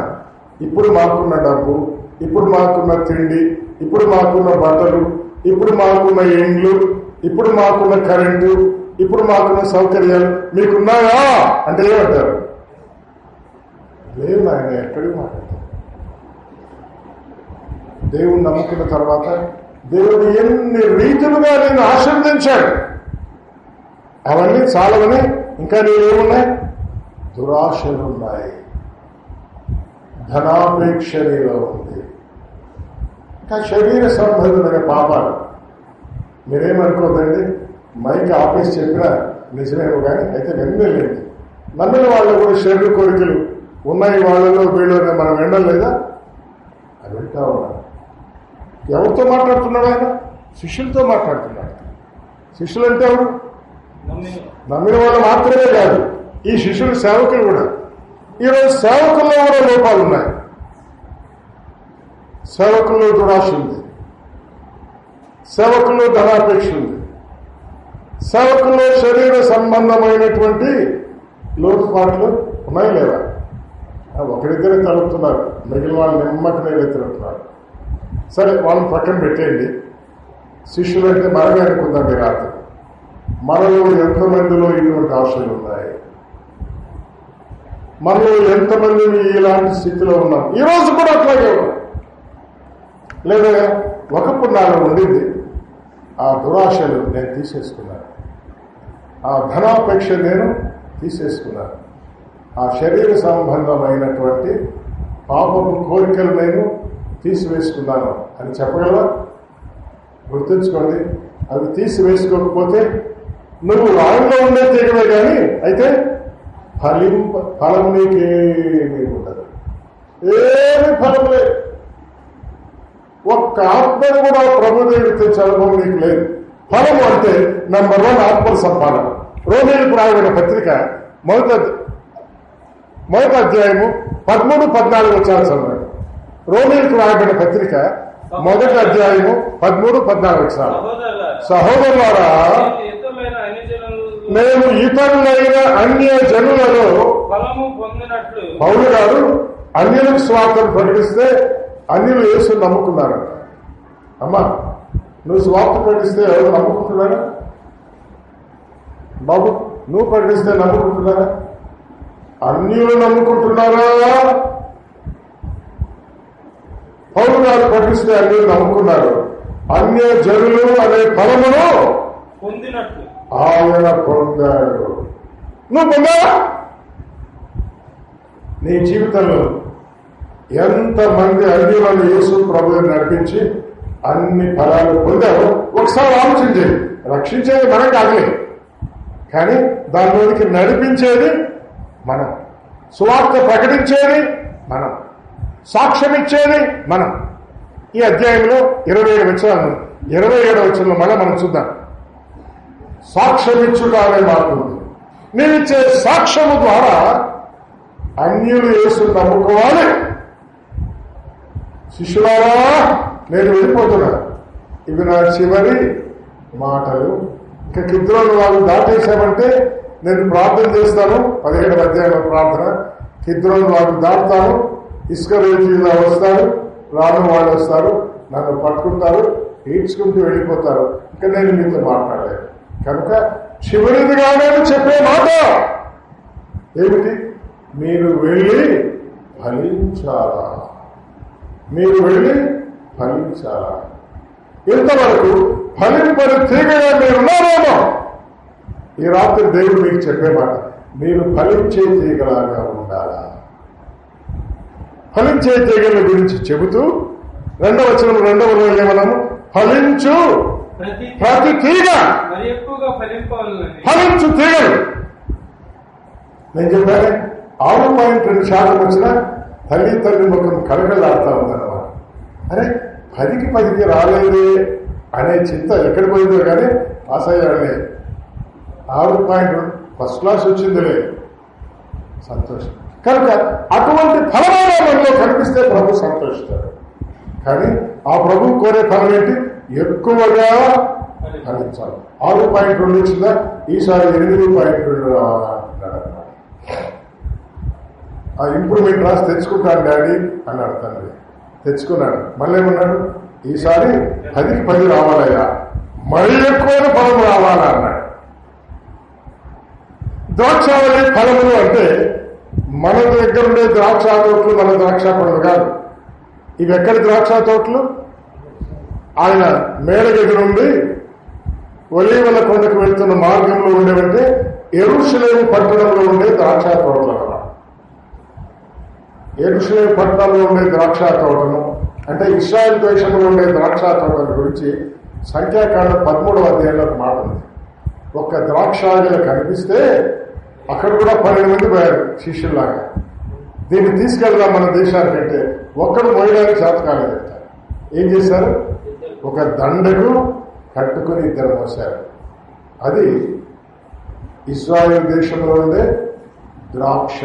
ఇప్పుడు మాకున్న డబ్బు, ఇప్పుడు మాకున్న తిండి, ఇప్పుడు మాకున్న బట్టలు, ఇప్పుడు మాకున్న ఇండ్లు, ఇప్పుడు మాకున్న కరెంటు, ఇప్పుడు మాకున్న సౌకర్యాలు మీకున్నాయా అంటే ఏమంటారు? లేదు నాయన, ఎక్కడికి మాట్లాడతారు. దేవుణ్ణి నమ్ముకున్న తర్వాత దేవుడు ఎన్ని రీతులుగా నేను ఆశీర్వదించాడు. అవన్నీ చాలవని ఇంకా నీవేమున్నాయి? దురాశలు ఉన్నాయి, ధనాపేక్ష నీలో ఉంది, ఇంకా శరీర సంబంధమైన పాపాలు. మీరేమనుకోదండి, మైక్ ఆపేసి చెప్పినా నిజమేమో కానీ అయితే వెంటనే నమ్మిన వాళ్ళు కూడా శరీర కోరికలు ఉన్నాయి వాళ్ళలో వీళ్ళలో. మనం వినడం లేదా? అది వింటా ఉన్నాం. ఎవరితో మాట్లాడుతున్నాడు ఆయన? శిష్యులతో మాట్లాడుతున్నాడు. శిష్యులు అంటే ఎవరు? నమ్మిన వాళ్ళు మాత్రమే కాదు, ఈ శిష్యులు సేవకులు కూడా. ఈరోజు సేవకుల్లో కూడా లోపాలు ఉన్నాయి. సేవకుల్లో దురాశ ఉంది, సేవకుల్లో ధనాపేక్ష ఉంది, సేవకుల్లో శరీర సంబంధమైనటువంటి లోటుపాట్లు ఉన్నాయి లేదా? ఒకరిద్దరే తలుపుతున్నారు, మిగిలిన వాళ్ళు నిమ్మకనే వెతున్నారు. సరే, వాళ్ళని పక్కన పెట్టేయండి. శిష్యులు అంటే మనమే అనుకుందాం. మీరు రాత్రి మనలో ఎంతమందిలో ఇటువంటి ఆశలు ఉన్నాయి? మనలో ఎంతమంది ఇలాంటి స్థితిలో ఉన్నాం? ఈ రోజు కూడా అట్లాగే ఉన్నాం. లేదా ఒకప్పుడు నాలో ఉండింది, ఆ దురాశలు నేను తీసేసుకున్నాను, ఆ ధనాపేక్ష నేను తీసేసుకున్నాను, ఆ శరీర సంబంధమైనటువంటి పాపపు కోరికలు నేను తీసివేసుకున్నాను అని చెప్పగలవా? గుర్తుంచుకోండి, అవి తీసివేసుకోకపోతే నువ్వు ఆయనలో ఉండే తీగవే కానీ అయితే ఫలం నీకేమీ ఉండదు. ఏమి ఫలం లేదు. ఒక్క ఆత్మను కూడా ప్రభుదేవుడు తెచ్చే అనుభవం నీకు లేదు. ఫలము అంటే నెంబర్ 1 ఆత్మల సంపాదన. రోమీయులకు రాయబడిన పత్రిక మొదటి అధ్యాయము 13-14 వచ్చాను చదవండి. రోమీయులకు రాయబడిన పత్రిక మొదటి అధ్యాయము 13-14 వచ్చాను. సహోదరులారా, నేను ఇతరులైన అన్య జనులలో పౌలు గారు అన్యులకు స్వార్థం ప్రకటిస్తే అన్యులు యేసు నమ్ముకున్నారు. అమ్మా, నువ్వు స్వార్థ ప్రకటిస్తే ఎవరు నమ్ముకుంటున్నారా? బాబు, నువ్వు ప్రకటిస్తే నమ్ముకుంటున్నారా? అన్యులు నమ్ముకుంటున్నారా? పౌలు గారు ప్రకటిస్తే అన్యులు నమ్ముకున్నారు. అన్య జనులు అనే ఫలమును పొందినట్లు ఆయన పొందాడు. నువ్వు పొందావా? నీ జీవితంలో ఎంతమంది అన్యులను యేసు ప్రభువుని నడిపించి అన్ని ఫలాలు పొందావు ఒకసారి ఆలోచించే. రక్షించేది మనం కాదులే, కానీ దానిలోనికి నడిపించేది మనం, సువార్త ప్రకటించేది మనం, సాక్ష్యం ఇచ్చేది మనం. ఈ అధ్యాయంలో 27 వచనాలు 27వ వచనంలో మళ్ళీ మనం చూద్దాం. సాక్ష్యం ఇచ్చుటానే మాకు, నీవిచ్చే సాక్ష్యము ద్వారా అన్యులు యేసు నమ్ముకోవాలి. శిష్యులారా, నేను వెళ్ళిపోతున్నా, ఇవి నా చివరి మాటలు. ఇంకా కిద్రోను వాళ్ళు దాటేశామంటే నేను ప్రార్థన చేస్తాను. 17వ అధ్యాయంలో ప్రార్థన. కిద్రోను వాళ్ళు దాటుతాను, ఇస్కరియోతు వస్తారు, రాను వాళ్ళు వస్తారు, నన్ను పట్టుకుంటారు, ఈడ్చుకుంటూ వెళ్ళిపోతారు. ఇంకా నేను మీతో మాట్లాడలేదు. కనుక చివరిదిగా నేను చెప్పే మాట ఏమిటి? మీరు వెళ్ళి ఫలించాలా, మీరు వెళ్ళి ఫలించాలా. ఇంతవరకు ఫలింపని తీగగా మీరున్నారేమో. ఈ రాత్రి దేవుడు మీకు చెప్పే మాట, మీరు ఫలించే తీగలాగా ఉండాలా. ఫలించే తీగల గురించి చెబుతూ 2వ వచనం 2వ రోజు ఏమన్నాము? ఫలించు ప్రతి తీగ ఫలించు తీగలు. నేను చెప్పాను
6.2% వచ్చిన తల్లి ముఖం కలకలాడుతూ ఉందన్నమాట. అరే 10కి 10కి రాలేదే అనే చింత ఎక్కడికి పోయిందో కానీ పాస్ అయ్యాడలే. 6.2 ఫస్ట్ క్లాస్ వచ్చిందిలే, సంతోషం. కనుక అటువంటి ఫలమైన మనలో కనిపిస్తే ప్రభు సంతోషిస్తాడు. కానీ ఆ ప్రభు కోరే ఫలం ఏంటి? ఎక్కువగా ఫలించాలి. 6.2 వచ్చిందా, ఈసారి 8.2 రావాలా అంటున్నాడు. ఆ ఇంప్రూవ్మెంట్ రాసి తెచ్చుకుంటాను డాడీ అన్నాడు తండ్రి. తెచ్చుకున్నాడు. మళ్ళీ ఏమన్నాడు? ఈసారి 10కి 10 రావాలయ్యా, మరీ ఎక్కువైన ఫలం రావాలా అన్నాడు. ద్రాక్షావళి ఫలములు అంటే మన దగ్గర ఉండే ద్రాక్ష తోటలు, మన ద్రాక్ష పండ్లు కాదు. ఇవి ఎక్కడి ద్రాక్ష తోటలు? ఆయన మేడగది నుండి ఒలీవల కొండకు వెళ్తున్న మార్గంలో ఉండేవంటే యెరూషలేము పట్టణంలో ఉండే ద్రాక్ష తోటలు అన్నమాట. యెరూషలేము పట్టణంలో ఉండే ద్రాక్ష తోటను అంటే ఇశ్రాయేల్ దేశంలో ఉండే ద్రాక్ష తోటల గురించి సంఖ్యాకాండం 13వ అధ్యాయంలో ఒక మాట ఉంది. ఒక్క ద్రాక్షాగల కనిపిస్తే అక్కడ కూడా 12 మంది పోయారు శిష్యుల్లాగా. దీన్ని తీసుకెళ్దాం మన దేశానికంటే ఒక్కడు మోయడానికి చేత కాలేదంట. ఏం చేశారు? ఒక దండకు కట్టుకుని 2 మోసారు. అది ఇశ్రాయేల్ దేశంలో ఉండే ద్రాక్ష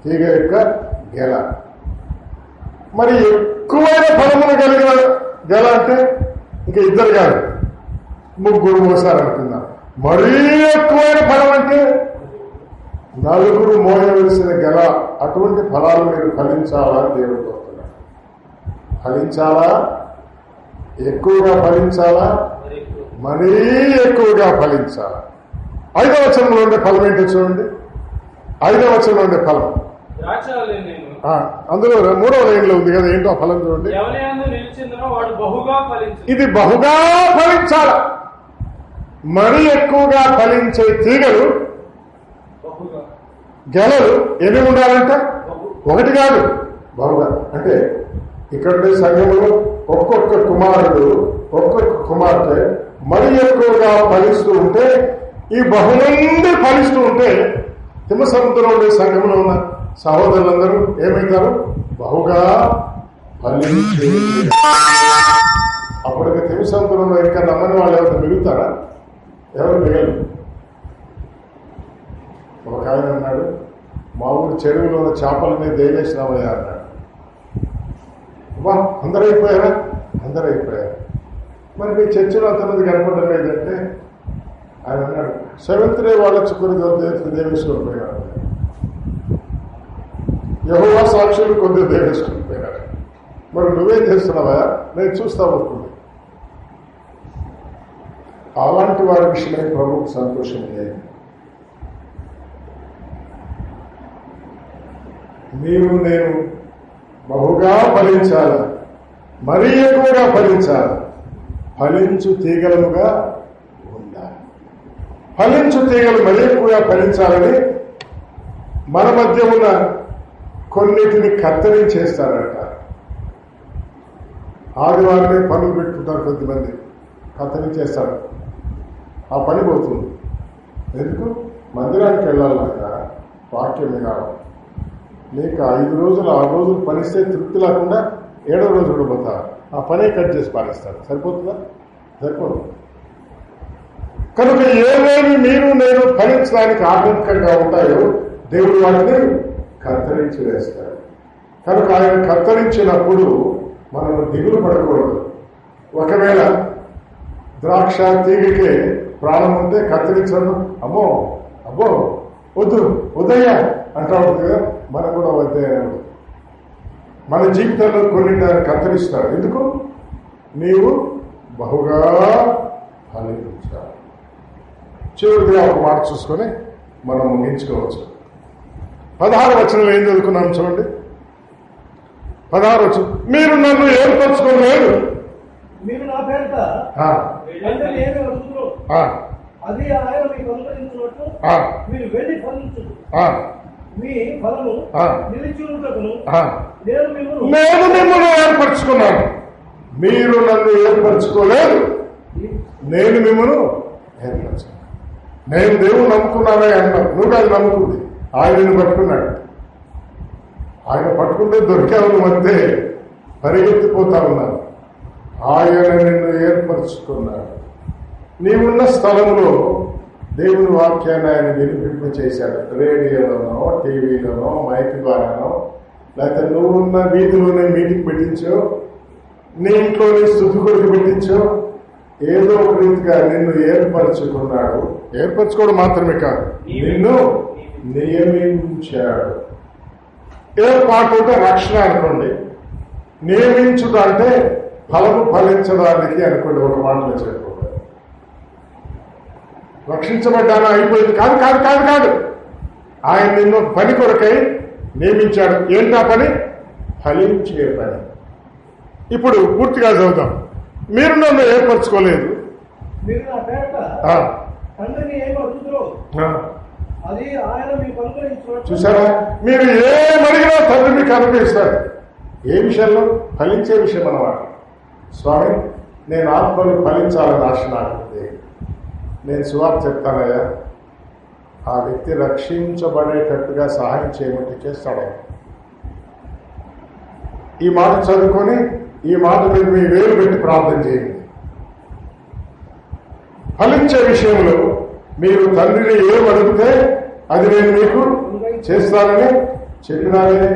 తీగ యొక్క గెల. మరి ఎక్కువైన ఫలములు కలిగిన గెల అంటే ఇంకా 2 కాదు, 3 మోసారు అనుకుందాం. మరీ ఎక్కువైన ఫలం అంటే 4 మోయవలసిన గెల. అటువంటి ఫలాలు మీరు ఫలించాలా దేవుడు కోరుతున్నాడు. ఫలించాలా? ఎక్కువగా ఫలించాలా? మరీ ఎక్కువగా ఫలించాలా? 5వ వచనంలో ఉండే ఫలం ఏంటో చూడండి. 5వ వచనంలో ఉండే ఫలం అందులో 3వ లైన్లో ఉంది కదా. ఏంటో ఆ ఫలం చూడండి. ఇది బహుగా ఫలించాల. మరీ ఎక్కువగా ఫలించే తీగలు, గెలలు ఎన్ని ఉండాలంట? 1 కాదు, బహుగా. అంటే ఇక్కడ సంఘంలో ఒక్కొక్క కుమారుడు, ఒక్కొక్క కుమార్తె మరీ ఎక్కువగా ఫలిస్తూ ఉంటే, ఈ బహుమంది ఫలిస్తూ ఉంటే తిమ్మసముద్రంలో ఉండే సంఘంలో ఉన్న సహోదరులందరూ ఏమైతారు? బహుగా ఫలించే. అప్పటికి తిమ్మసముద్రంలో ఇంకా నమ్మని వాళ్ళు ఎవరు మిగులుతారా? ఎవరు మిగలరు. ఒక ఆయన అన్నాడు, మా ఊరు చెరువులో ఉన్న చేపలని దేవేశ్వరమయ్య అన్నాడు. అందరూ అయిపోయారా? అందరూ అయిపోయారు. మరి మీ చర్చలో అంతమంది కనపడడం లేదంటే ఆయన అన్నాడు, 7th డే వాళ్ళ చుక్కని దేవేశ్వరం పోయినాడు. యెహోవా సాక్షులు కొద్ది దేవేశ్వరం పోయినాడు. మరి నువ్వేం చేస్తున్నావా? నేను చూస్తా ఉంటుంది. అలాంటి వారి విషయమై ప్రభువుకు సంతోషం లేదు. మీరు నేను బహుగా ఫలించాలి, మరీ ఎక్కువగా ఫలించాలి, ఫలించు తీగలముగా ఉండాలి. ఫలించు తీగలు మరీ ఎక్కువగా ఫలించాలని మన మధ్య ఉన్న కొన్నిటిని కత్తిరించేస్తారట. ఆదివారమే పనులు పెట్టుకుంటారు కొద్దిమంది, కత్తిరించేస్తారు. ఆ పని పోతుంది. ఎందుకు? మందిరానికి వెళ్ళాలన్నాక వాక్యం వినాలి. నీకు 5 రోజులు 6 రోజులు పనిస్తే తృప్తి లేకుండా 7వ రోజు కూడా పోతారు. ఆ పనే కట్ చేసి పారేస్తారు. సరిపోతుందా? సరిపోదు. కనుక ఏవేవి మీరు నేను ఫలించడానికి ఆటంకంగా ఉంటాయో దేవుడు వాటిని కత్తిరించి వేస్తాడు. కనుక ఆయన కత్తిరించినప్పుడు మనము దిగులు పడకూడదు. ఒకవేళ ద్రాక్ష తీగకే ప్రాణం ఉంటే కత్తిరించను, అమ్మో అబ్బో వద్దు వద్దయ్యా అంటా ఉంటుంది కదా. మనం కూడా వద్దయ్యా. మన జీవితంలో కొన్నింటిని కత్తిరిస్తాడు. ఎందుకు? నీవు బహుగా ఫలించాలి. చివరిగా ఒక మాట చూసుకొని మనం ముగించుకోవచ్చు. 16వ వచనంలో ఏం చదువుకున్నాం చూడండి. 16వ వచనం, మీరు నన్ను ఏర్పరచుకోలేదు,
మీరు నా పేరిట అది ఆయన మీకు అనుగ్రహించినట్టు మీరు వెళ్ళి ఫలించుడు, మీ ఫలము నిలిచినట్టును
నేను మిమ్మల్ని ఏర్పరచుకున్నాను. మీరు నన్ను ఏర్పరచుకోలేదు, నేను మిమ్మల్ని ఏర్పరచుకున్నాను. నేను దేవుడు నమ్ముకున్నానే అన్నావు. నువ్వు అది నమ్ముకుంది. ఆయనను పట్టుకున్నాడు. ఆయన పట్టుకుంటే దొరికావు అంతే, పరిగెత్తిపోతా ఉన్నావు. ఆయన నిన్ను ఏర్పరచుకున్నాడు. నీవున్న స్థలంలో దేవుని వాక్యాన్ని ఆయన వినిపింప చేశాడు. రేడియోలోనో, టీవీలోనో, మైక్ ద్వారానో, లేకపోతే నువ్వున్న వీధిలోనే మీటింగ్ పెట్టించో, నీ ఇంట్లోనే స్తుతి కొడుకు పెట్టించో, ఏదో ఒక రీతిగా నిన్ను ఏర్పరచుకున్నాడు. ఏర్పరచుకోవడం మాత్రమే కాదు, నిన్ను నియమించాడు. ఏర్పాటు అంటే రక్షణ అనుకోండి, నియమించుట అంటే ఫలము ఫలించడానికి అనుకోండి. ఒక మాటలో చెప్పుకోండి, రక్షించబడ్డానా అయిపోయింది కాదు కాదు కాదు కాదు. ఆయన నిన్ను పని కొరకై నియమించాడు. ఏంటా పని? ఫలించే పని. ఇప్పుడు పూర్తిగా చదువుతాం. మీరు నన్ను ఏర్పరచుకోలేదు,
మీరు నా పేరట తండ్రిని ఏమి అడుగుతారో అది ఆయన మీకు అనుగ్రహించాడు.
చూసారా, మీరు ఏమడిగినా తండ్రి మీకు అనుగ్రహిస్తాడు. ఏ విషయంలో? ఫలించే విషయం అన్నమాట. స్వామి, నేను ఆత్మలు ఫలించాలని ఆశ నాకుంది, నేను సువార్త చెప్తానయ్యా, ఆ వ్యక్తి రక్షించబడేటట్టుగా సహాయం చేయమంటే చేస్తాడు. ఈ మాట చదువుకొని ఈ మాట మీద మీ వేలు పెట్టి ప్రార్థన చేయండి. ఫలించే విషయంలో మీరు తండ్రిని ఏం అడిగితే అది నేను మీకు చేస్తానని చెప్పినానే,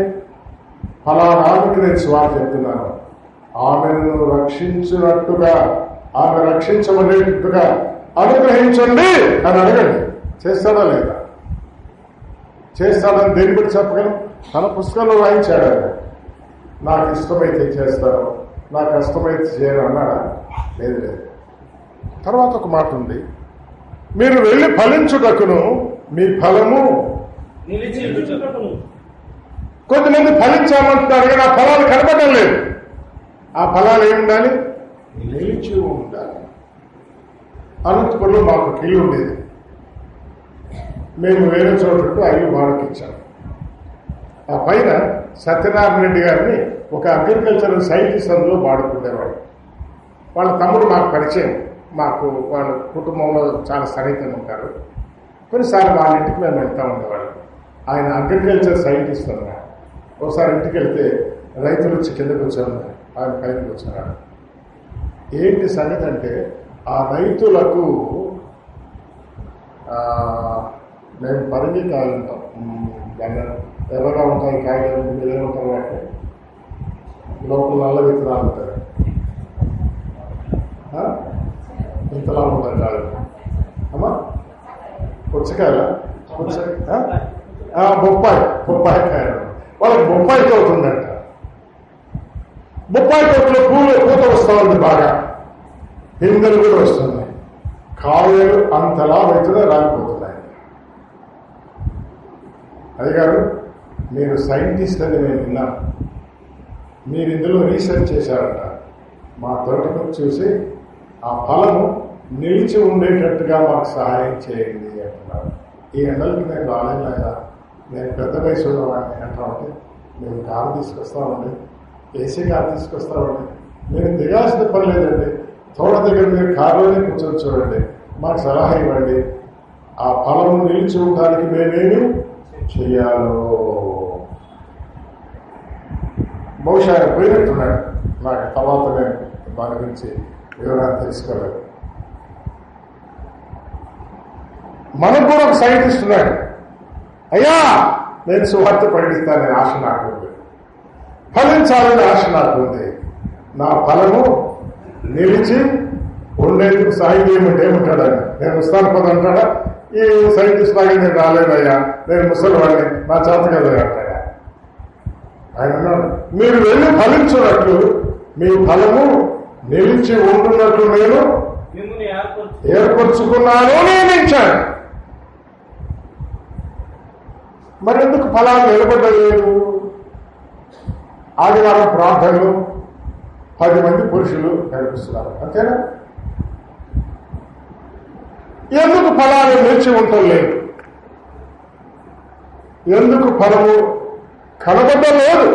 ఫలానానికి నేను సువార్త చెప్తున్నాను, ఆమెను రక్షించినట్టుగా, ఆమె రక్షించబడేటట్టుగా అనుగ్రహించండి అని అడగండి. చేస్తాడా లేదా? చేస్తాడని దేని బట్టి చెప్పగలం? తన పుస్తకంలో రాయించాడు. నాకు ఇష్టమైతే చేస్తాను, నాకు కష్టమైతే చేయను అన్నాడా? లేదు లేదు. తర్వాత ఒక మాట ఉంది, మీరు వెళ్ళి ఫలించుటకును మీ ఫలము. కొంతమంది ఫలించామంటున్నారు కానీ ఆ ఫలాలు కనపడడం లేదు. ఆ ఫలాలు ఏముండాలి? నిలిచి ఉండాలి. అనంతపురంలో మాకు ఇల్లు ఉండేది. మేము వేరే చోటు ఆ ఇల్లు వాడికి ఇచ్చాము. ఆ పైన సత్యనారాయణ రెడ్డి గారిని ఒక అగ్రికల్చరల్ సైంటిస్ట్ అందులో వాడుకునేవాడు. వాళ్ళ తమ్ముడు మాకు పరిచయం. మాకు వాళ్ళ కుటుంబంలో చాలా సన్నిహితంగా ఉంటారు. కొన్నిసార్లు వాళ్ళ ఇంటికి మేము వెళ్తూ ఉండేవాళ్ళం. ఆయన అగ్రికల్చర్ సైంటిస్ట్ అన్నారు. ఒకసారి ఇంటికి వెళ్తే రైతులు వచ్చి కిందకు వచ్చారు, ఆయన పైకి వచ్చారు. ఏంటి సంగతి అంటే, ఆ రైతులకు మేము పరంగి కాయలు ఉంటాం, దాన్ని ఎర్రగా ఉంటాయి కాయలు, మీరు ఏమంటారు అంటే లోపల నల్ల విత్తనాలు ఉంటాయి, ఇంతలా ఉంటాయి కాదు అమ్మా. పుచ్చకాయల బొప్పాయి కాయలు. వాళ్ళకి బొప్పాయి తోట ఉందంట. బొప్పాయి తోటలో పూత వస్తూ ఉంది, బాగా పిందెలు కూడా వస్తున్నాయి, కాయలు అంతలా రైతుగా రాలిపోతున్నాయి. అది కాదు, మీరు సైంటిస్ట్ అని మేము విన్నాం, మీరు ఇందులో రీసెర్చ్ చేశారంట. మా తోటను చూసి ఆ ఫలము నిలిచి ఉండేటట్టుగా మాకు సహాయం చేయండి అంటున్నారు. ఈ ఎండలకి నేను రాలేదా, నేను పెద్ద వయసు ఉన్నవాడిని అంటామంటే, మేము కారు తీసుకొస్తామండి, ఏసీ కారు తీసుకొస్తామండి, మీరు దిగాల్సిన పని లేదండి, తోట దగ్గర మీరు కారులోనే కూర్చొని చూడండి, మాకు సలహా ఇవ్వండి, ఆ ఫలము నిలిచి ఉండడానికి మేమేమి చెయ్యాలో. బహుశా ఆయన పోయినట్టున్నాడు, నాకు తర్వాత నేను దాని గురించి వివరణ తెలుసుకోలేదు. మనకు కూడా ఒక సైంటిస్ట్ ఉన్నాడు, అయ్యా నేను సువార్త ప్రకటిస్తానని ఆశ నాకు ఉంది, ఫలించాలని ఆశ నాకు ఉంది, నా ఫలము నిలిచి ఉండేందుకు సాయం చేయమంటే ఏమంటాడు ఆయన? నేను వస్తాను పద అంటాడా? ఈ సైంటిస్ట్ లాగా నేను రాలేదయ్యా, నేను ముసలివాడిని, నా చేత కదా అంటాడా? ఆయన అన్నాడు, మీరు వెళ్ళి ఫలించున్నట్లు మీ ఫలము నిలిచి ఉంటున్నట్లు నేను ఏర్పరచుకున్నాను, నియమించాను. మరెందుకు ఫలాలు నిలబడలేదు? ఆదివారం ప్రార్థనలు 10 మంది పురుషులు కనిపిస్తున్నారు, అంతేనా? ఎందుకు ఫలాలు నిలిచి ఉండలేదు? ఎందుకు ఫలము కనబడలేదు?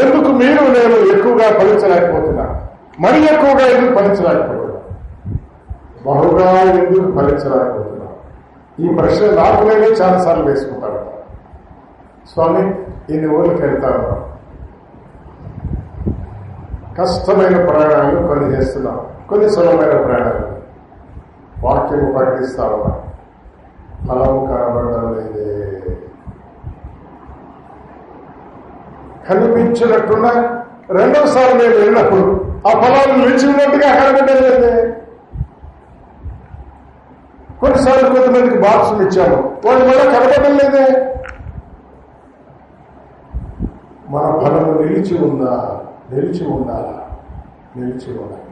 ఎందుకు మీరు నేను ఎక్కువగా ఫలించలేకపోతున్నా? మరి ఎక్కువగా ఎందుకు ఫలించలేకపోతున్నా? బహుగా ఎందుకు ఫలించలేకపోతున్నా? ఈ ప్రశ్న నాకు నేనే చాలాసార్లు వేసుకుంటాను. స్వామి, ఇన్ని ఊళ్ళకి వెళ్తాను, కష్టమైన ప్రయాణాలు కొన్ని చేస్తున్నాం, కొన్ని సులభమైన ప్రయాణాలు, వాక్యము ప్రకటిస్తా ఉన్నా, ఫలము కనబడడం లేదే. కనిపించినట్టున్నా రెండోసారి నేను వెళ్ళినప్పుడు ఆ ఫలాలు నిలిచి ఉన్నట్టుగా కనబడడం లేదే. కొన్నిసార్లు కొంతమందికి బాప్సం ఇచ్చాము, వాళ్ళు మళ్ళీ కనబడడం లేదే. మన ఫలము నిలిచి ఉందా? నిలిచి ఉండాలా? నిలిచి ఉండాలి.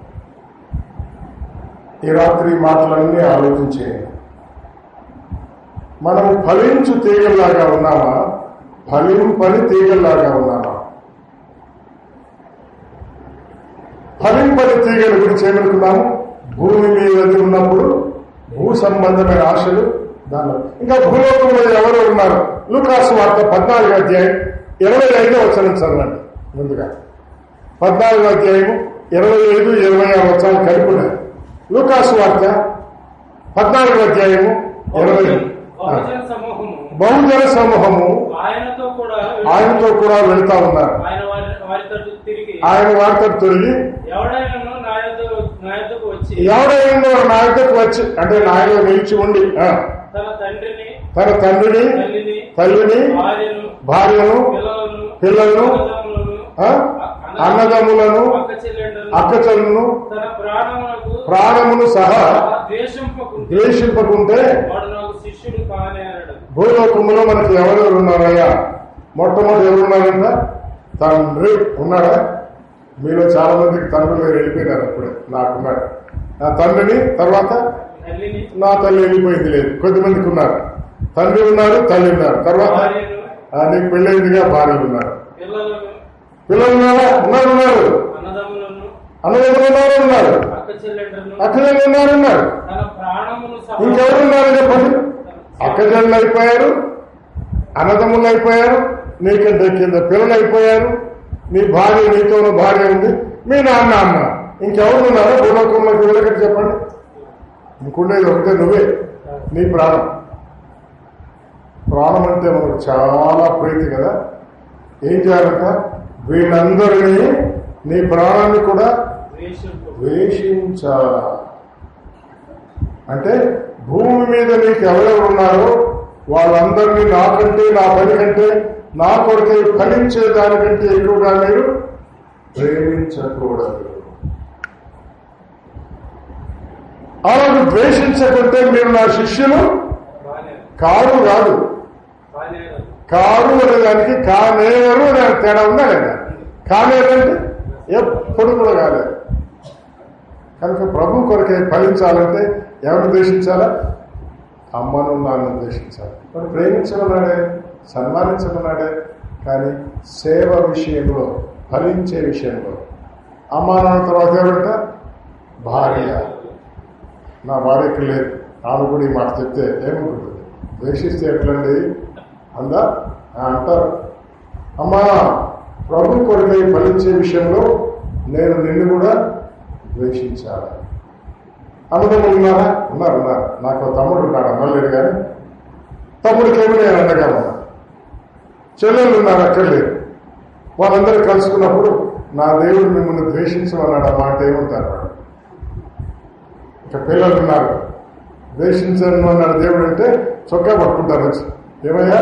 ఈ రాత్రి మాటలన్నీ ఆలోచించేయండి. మనం ఫలించు తీగల్లాగా ఉన్నామా? ఫలింపని తీగల్లాగా ఉన్నామా? ఫలింపని తీగల గురించి ఏమనుకున్నాము? భూమి మీద ఉన్నప్పుడు భూ సంబంధమైన ఆశలు దానిలో. ఇంకా భూలోకంలో ఎవరు ఉన్నారు? లూకాసు వార్త 14వ అధ్యాయం 25వ వచనం చదవండి. ముందుగా 14వ అధ్యాయం 25, 26 వచనాలు కలుపున్నారు. లూకాసు వార్త 14వ అధ్యాయము 20. బహుజన సమూహము ఆయనతో కూడా వెళ్తా ఉన్నారు. ఆయన వారితో తిరిగి ఎవడైనా నా యొద్దకు వచ్చి, అంటే నాయన నిలిచి ఉండి తన తండ్రిని, తల్లిని, భార్యను, పిల్లలను, అన్నదమ్ములను, అక్కచెల్లను, ప్రాణమును సహా ద్వేషింపకుంటే భూలోకములో మనకి ఎవరెవరు ఉన్నారయ్యా? మొట్టమొదటి ఎవరున్నారంట? తండ్రి ఉన్నాడా? మీలో చాలా మందికి తండ్రులు వెళ్ళిపోయినారు. అప్పుడే నాకున్నాడు. నా తండ్రిని, తర్వాత నా తల్లి వెళ్ళిపోయింది లేదు. కొద్దిమందికి ఉన్నారు. తండ్రి ఉన్నారు, తల్లి ఉన్నారు. తర్వాత నీకు పెళ్ళైందిగా భార్యలు ఉన్నారు. పిల్లలు ఉన్నారా? ఉన్నారు. అన్నదమ్ములు ఉన్నారు. అక్కజల్లు ఉన్నారు. ఇంకెవరు ఉన్నారు చెప్పండి? అక్కజల్లు అయిపోయారు, అన్నదమ్ములు అయిపోయారు, నీకంటే కింద పిల్లలు అయిపోయారు, నీ భార్య, నీతోనూ భార్య ఉంది, మీ నాన్న అన్న. ఇంకెవరు ఉన్నారో భూలోకంలోకి వెళ్ళకటి చెప్పండి. ఇంకుండేది ఒకటే, నువ్వే. నీ ప్రాణం. ప్రాణం అంటే మనకు చాలా ప్రీతి కదా. ఏం చేయాలంట? వీళ్ళందరినీ, నీ ప్రాణాన్ని కూడా ద్వేషించాలా. అంటే భూమి మీద నీకు ఎవరెవరు ఉన్నారో వాళ్ళందరినీ నాకంటే, నా పని కంటే, నా కొరకే ఫలించే దానికంటే ఎక్కువగా మీరు ప్రేమించకూడదు. అలాగే ద్వేషించకుంటే మీరు నా శిష్యులు కారు కాదు. కారు అనే దానికి కానేరు అనే తేడా ఉందా లేదా? కానేరంటే ఎప్పుడు కూడా కాలేదు. కనుక ప్రభు కొరకే ఫలించాలంటే ఎవరిని ద్వేషించాలా? అమ్మను, నాన్నను ద్వేషించాలి. మరి ప్రేమించమన్నాడే, సన్మానించమన్నాడే. కానీ సేవ విషయంలో, ఫలించే విషయంలో అమ్మా నాన్న తర్వాత ఎవరంట? భార్య. నా భార్యకి లేదు, ఆమె కూడా ఈ మాట చెప్తే ఏమనుకుంటుంది? ద్వేషిస్తే ఎట్లండి అందా అంటారు. అమ్మా, ప్రభు కొరకై ఫలించే విషయంలో నేను నిన్ను కూడా ద్వేషించాలి. అన్నదమ్ములు ఉన్నారా? ఉన్నారు. నాకు తమ్ముడు ఉన్నాడు, అమ్మలేడు. కానీ తమ్ముడికేమో నేను అండగా ఉన్నా. చెల్లెళ్ళు ఉన్నారు, అక్కర్లేదు. వాళ్ళందరూ కలుసుకున్నప్పుడు నా దేవుడు మిమ్మల్ని ద్వేషించమన్నాడు అమ్మా అంటే ఏమంటారు? ఇక పిల్లలు ఉన్నారు, ద్వేషించను అన్నాడు దేవుడు అంటే చొక్కా పట్టుకుంటారు వచ్చి. ఏమయ్యా,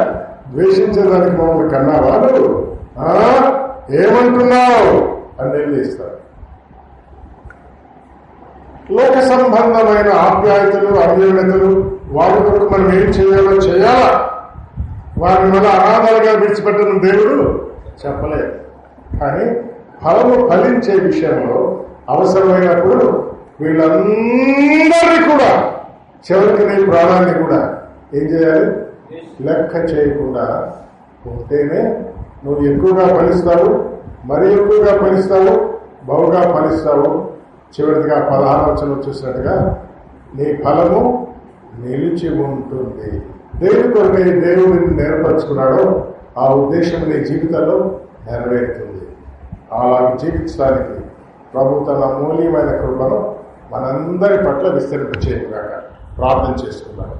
ద్వేషించేదానికి మమ్మల్ని కన్నావా నువ్వు? ఏమంటున్నావు అని నిర్ణయిస్తారు. లోక సంబంధమైన ఆప్యాయతలు, అన్యోన్యతలు, వారి కొరకు మనం ఏం చేయాలో చేయాలా. వారిని మన అనాథాలుగా విడిచిపెట్టడం దేవుడు చెప్పలేదు. కానీ ఫలము ఫలించే విషయంలో అవసరమైనప్పుడు వీళ్ళందరినీ కూడా, చివరికి నీ ప్రాణాన్ని కూడా ఏం చేయాలి? లెక్క చేయకుండా ఉంటేనే నువ్వు ఎక్కువగా ఫలిస్తావు, మరీ ఎక్కువగా ఫలిస్తావు, బహుగా ఫలిస్తావు. చివరిదిగా 16వ వచనం చూసినట్టుగా నీ ఫలము నిలిచి ఉంటుంది. దేవుడి కొరకై దేవుడిని నేర్పరచుకున్నాడో ఆ ఉద్దేశం నీ జీవితంలో నెరవేరుతుంది. అలాగే జీవించడానికి ప్రభు తన మూల్యమైన కృపను మనందరి పట్ల విస్తరింపచేయగా ప్రార్థన చేసుకున్నాను.